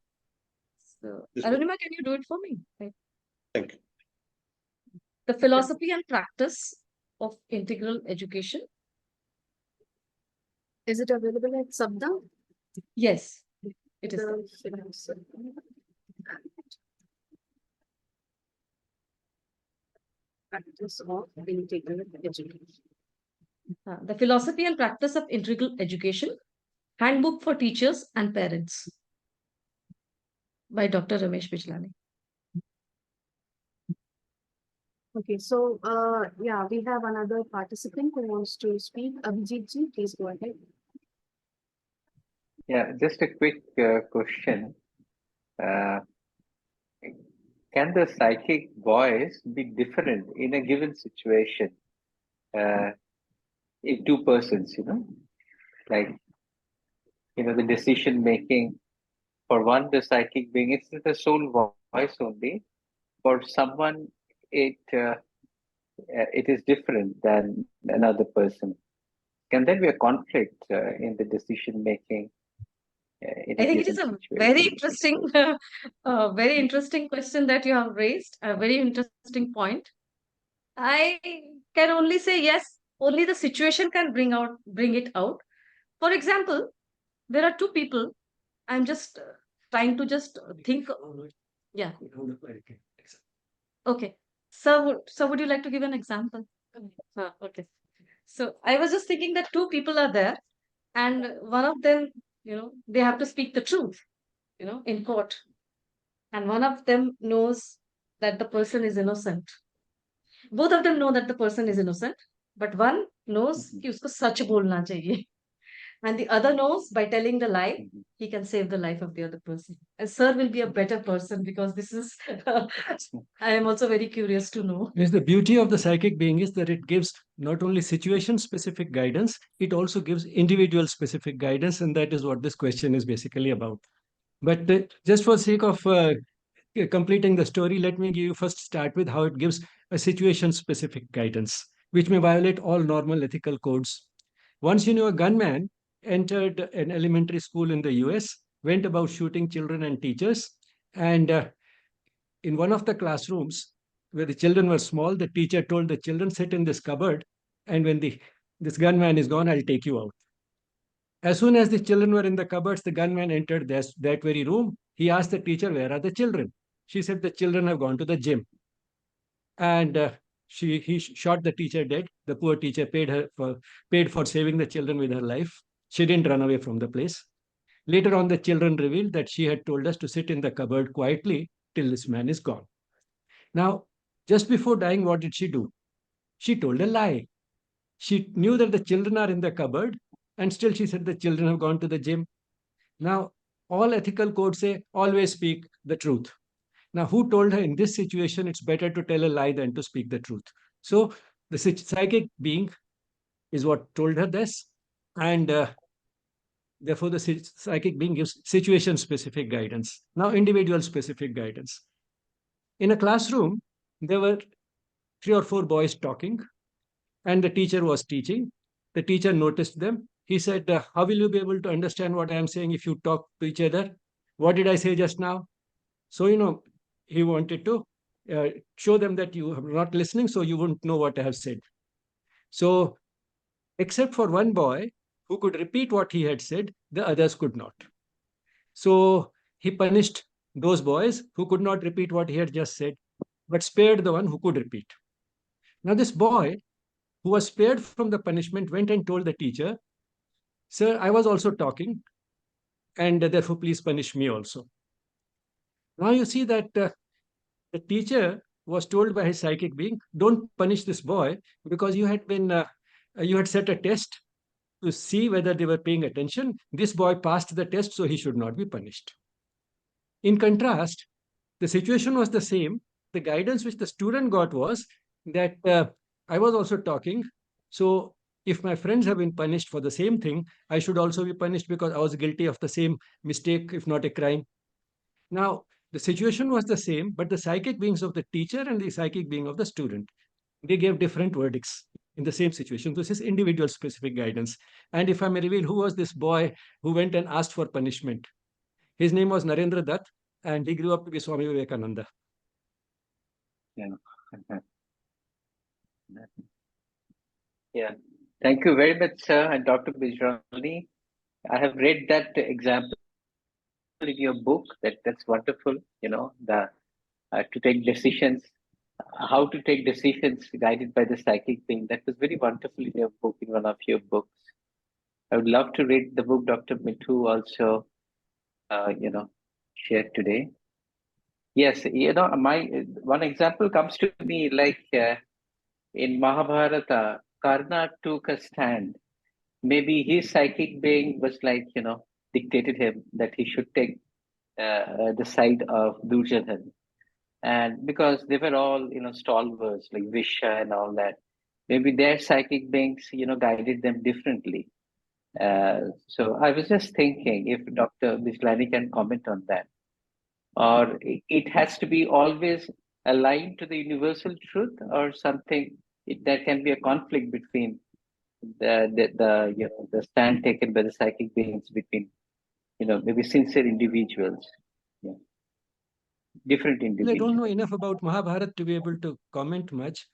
So, This way. Arunima, can you do it for me? Right. Thank you. The philosophy and practice of integral education. Is it available at Sabda? Yes, it is. The philosophy and practice of integral education. The philosophy and practice of integral education, handbook for teachers and parents by Dr. Ramesh Bijlani. Okay, so yeah, we have another participant who wants to speak. Abhijit ji, please go ahead. Yeah, just a quick question. Uh, can the psychic voice be different in a given situation? In two persons, like, the decision making. For one, the psychic being, it's the soul voice only. For someone, it is different than another person. Can there be a conflict in the decision making in I a think it is given a very situation? very interesting question that you have raised, a very interesting point. I can only say yes, only the situation can bring it out. For example, there are two people. I'm just trying to just think. Yeah. Okay. So would you like to give an example? Okay. So I was just thinking that two people are there, and one of them, they have to speak the truth, in court, and one of them knows that the person is innocent. Both of them know that the person is innocent, but one knows कि उसको सच बोलना चाहिए. And the other knows by telling the lie, he can save the life of the other person. And sir will be a better person because this is, I am also very curious to know. Yes, the beauty of the psychic being is that it gives not only situation specific guidance, it also gives individual specific guidance. And that is what this question is basically about. But just for sake of completing the story, let me give you first start with how it gives a situation specific guidance, which may violate all normal ethical codes. Once, a gunman entered an elementary school in the US, went about shooting children and teachers. And in one of the classrooms where the children were small, the teacher told the children, sit in this cupboard. And when this gunman is gone, I'll take you out. As soon as the children were in the cupboards, the gunman entered that very room. He asked the teacher, where are the children? She said, the children have gone to the gym. And he shot the teacher dead. The poor teacher paid for saving the children with her life. She didn't run away from the place. Later on, the children revealed that she had told us to sit in the cupboard quietly till this man is gone. Now, just before dying, what did she do? She told a lie. She knew that the children are in the cupboard, and still she said the children have gone to the gym. Now, all ethical codes say always speak the truth. Now, who told her in this situation it's better to tell a lie than to speak the truth? So, the psychic being is what told her this, and therefore, the psychic being gives situation specific guidance. Now, individual specific guidance. In a classroom, there were 3 or 4 boys talking, and the teacher was teaching. The teacher noticed them. He said, how will you be able to understand what I am saying if you talk to each other? What did I say just now? So, he wanted to show them that you are not listening, so you wouldn't know what I have said. So, except for one boy who could repeat what he had said, the others could not. So, he punished those boys who could not repeat what he had just said, but spared the one who could repeat. Now, this boy who was spared from the punishment went and told the teacher, sir, I was also talking, and therefore please punish me also. Now you see that the teacher was told by his psychic being, don't punish this boy because you had set a test to see whether they were paying attention. This boy passed the test, so he should not be punished. In contrast, the situation was the same. The guidance which the student got was that I was also talking. So if my friends have been punished for the same thing, I should also be punished because I was guilty of the same mistake, if not a crime. Now, the situation was the same, but the psychic beings of the teacher and the psychic being of the student, they gave different verdicts. in the same situation. This is individual specific guidance. And if I may reveal, who was this boy who went and asked for punishment? His name was Narendra Dutt, and he grew up to be Swami Vivekananda. Yeah. Yeah. Thank you very much, sir, and Dr. Bijrani. I have read that example in your book. That's wonderful. The to take decisions, how to take decisions guided by the psychic being. That was very wonderful in your book, in one of your books. I would love to read the book Dr. Mithu also, shared today. Yes, my one example comes to me like in Mahabharata, Karna took a stand. Maybe his psychic being was like, dictated him that he should take the side of Duryodhan. And because they were all, stalwarts like Visha and all that, maybe their psychic beings, guided them differently. So I was just thinking if Dr. Bislani can comment on that, or it has to be always aligned to the universal truth, or something there can be a conflict between the stand taken by the psychic beings between maybe sincere individuals, yeah, different Well, I don't individuals. know enough about Mahabharata to be able to comment much.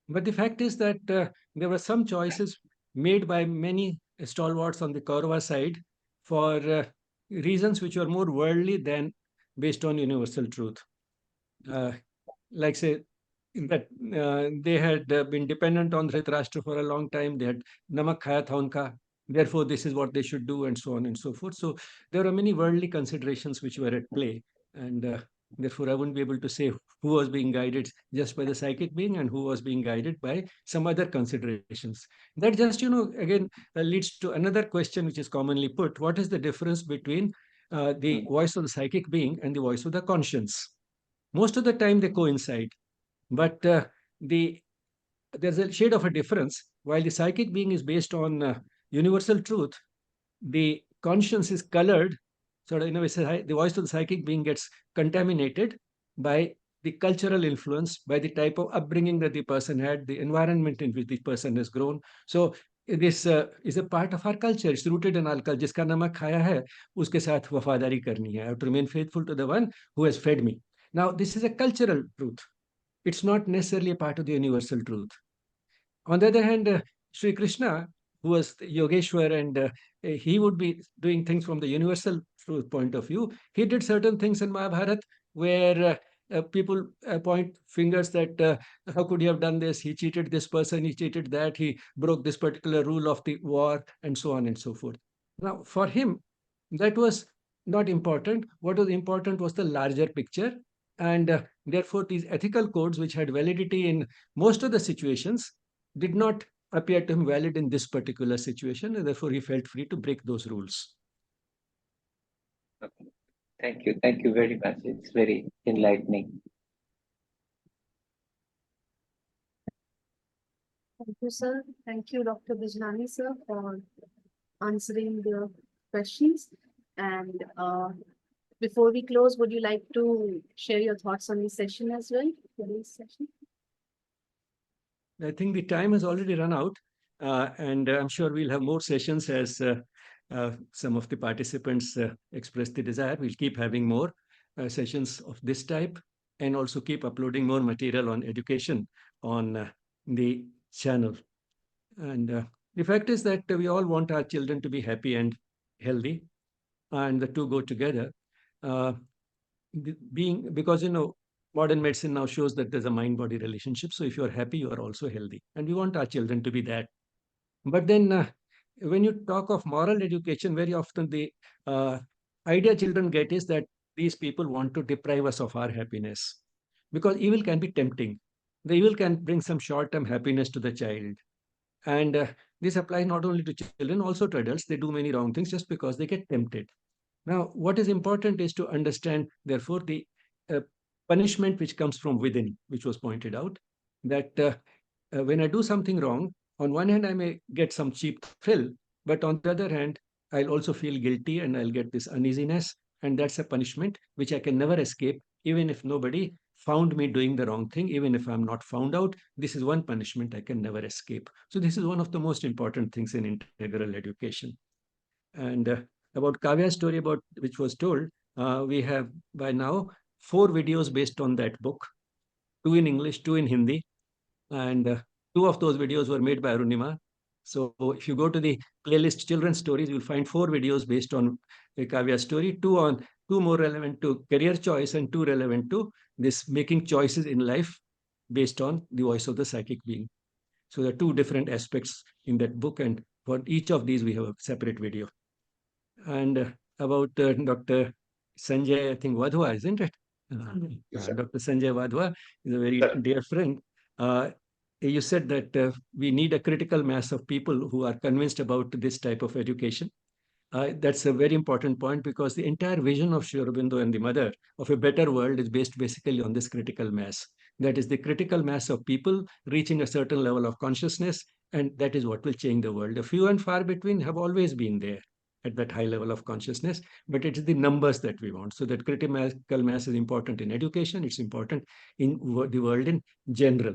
But the fact is that there were some choices made by many stalwarts on the Kaurava side for reasons which were more worldly than based on universal truth. Uh, like, say, in that they had been dependent on Dhritarashtra for a long time. They had namak khaya tha unka. Therefore, this is what they should do, and so on and so forth. So there are many worldly considerations which were at play, and therefore I wouldn't be able to say who was being guided just by the psychic being and who was being guided by some other considerations. That just again leads to another question which is commonly put: what is the difference between the voice of the psychic being and the voice of the conscience? Most of the time they coincide, but the there's a shade of a difference. While the psychic being is based on universal truth, the conscience is colored. Sort of, the voice of the psychic being gets contaminated by the cultural influence, by the type of upbringing that the person had, the environment in which the person has grown. So this is a part of our culture. It's rooted in our culture. जिसका नमक खाया है, उसके साथ वफादारी करनी है. I have to remain faithful to the one who has fed me. Now, this is a cultural truth. It's not necessarily a part of the universal truth. On the other hand, Sri Krishna, who was Yogeshwar, and he would be doing things from the universal truth point of view. He did certain things in Mahabharata where people point fingers that how could he have done this? He cheated this person, he cheated that, he broke this particular rule of the war, and so on and so forth. Now, for him, that was not important. What was important was the larger picture. And therefore, these ethical codes, which had validity in most of the situations, did not appear to him valid in this particular situation, and therefore he felt free to break those rules. Okay. Thank you very much. It's very enlightening. Thank you, sir. Thank you, Dr. Bijlani, sir, for answering the questions. And before we close, would you like to share your thoughts on the session as well, today's session? I think the time has already run out, and I'm sure we'll have more sessions as some of the participants expressed the desire. We'll keep having more sessions of this type, and also keep uploading more material on education on the channel. And the fact is that we all want our children to be happy and healthy, and the two go together. Because modern medicine now shows that there's a mind-body relationship. So if you're happy, you are also healthy. And we want our children to be that. But then when you talk of moral education, very often the idea children get is that these people want to deprive us of our happiness. Because evil can be tempting. The evil can bring some short-term happiness to the child. And this applies not only to children, also to adults. They do many wrong things just because they get tempted. Now, what is important is to understand, therefore, the uh, punishment which comes from within, which was pointed out, that when I do something wrong, on one hand, I may get some cheap thrill, but on the other hand, I'll also feel guilty and I'll get this uneasiness. And that's a punishment which I can never escape, even if nobody found me doing the wrong thing, even if I'm not found out, this is one punishment I can never escape. So this is one of the most important things in integral education. And about Kavya's story about which was told, we have by now 4 videos based on that book, 2 in English, 2 in Hindi, and 2 of those videos were made by Arunima. So if you go to the playlist Children's Stories, you'll find 4 videos based on Kavya's story, 2 more relevant to career choice and 2 relevant to this making choices in life based on the voice of the psychic being. So there are 2 different aspects in that book, and for each of these we have a separate video. And about Dr. Sanjay, I think Wadhwa, isn't it? Yes, Dr. Sanjay Wadhwa is a very Sir. dear friend. You said that we need a critical mass of people who are convinced about this type of education. That's a very important point, because the entire vision of Sri Aurobindo and the mother of a better world is based basically on this critical mass. That is the critical mass of people reaching a certain level of consciousness, and that is what will change the world. The few and far between have always been there at that high level of consciousness, but it is the numbers that we want. So that critical mass is important in education, it's important in the world in general.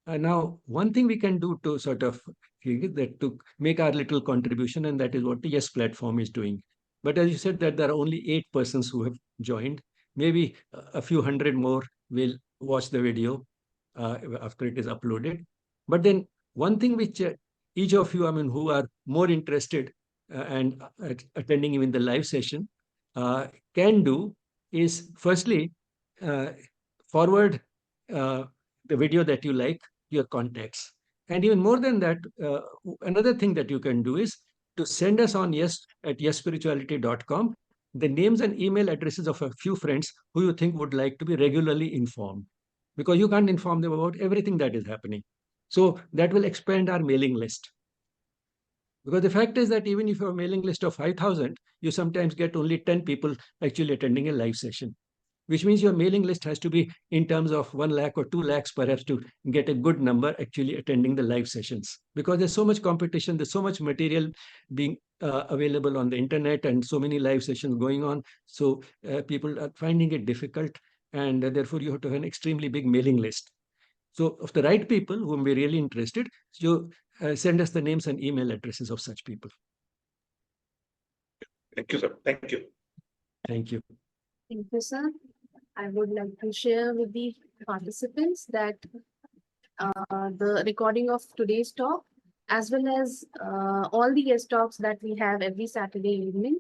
Now, one thing we can do to sort of that to make our little contribution, and that is what the Yes platform is doing. But as you said, that there are only 8 persons who have joined. Maybe a few hundred more will watch the video after it is uploaded. But then one thing which each of you, I mean, who are more interested and attending even the live session can do is firstly forward the video that you like your contacts. And even more than that, another thing that you can do is to send us on yes@yesspirituality.com the names and email addresses of a few friends who you think would like to be regularly informed, because you can't inform them about everything that is happening. So that will expand our mailing list. Because the fact is that even if you have a mailing list of 5,000, you sometimes get only 10 people actually attending a live session, which means your mailing list has to be in terms of 1 lakh or 2 lakhs perhaps to get a good number actually attending the live sessions, because there's so much competition, there's so much material being available on the internet, and so many live sessions going on. So people are finding it difficult, and therefore you have to have an extremely big mailing list. So of the right people whom we're really interested, so send us the names and email addresses of such people. Thank you, sir. Thank you. Thank you. Thank you, sir. I would like to share with the participants that the recording of today's talk, as well as all the guest talks that we have every Saturday evening,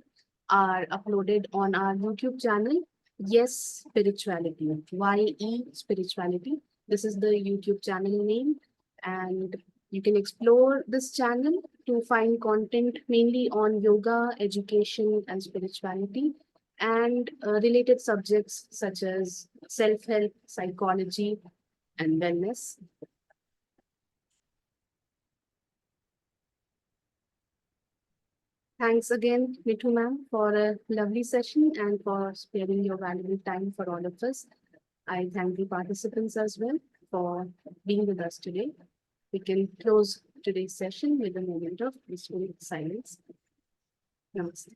are uploaded on our YouTube channel, Yes Spirituality, YE Spirituality. This is the YouTube channel name, and you can explore this channel to find content mainly on yoga, education, and spirituality, and related subjects such as self-help, psychology, and wellness. Thanks again, Mithu ma'am, for a lovely session and for sparing your valuable time for all of us. I thank the participants as well for being with us today. We can close today's session with a moment of peaceful silence. Namaste.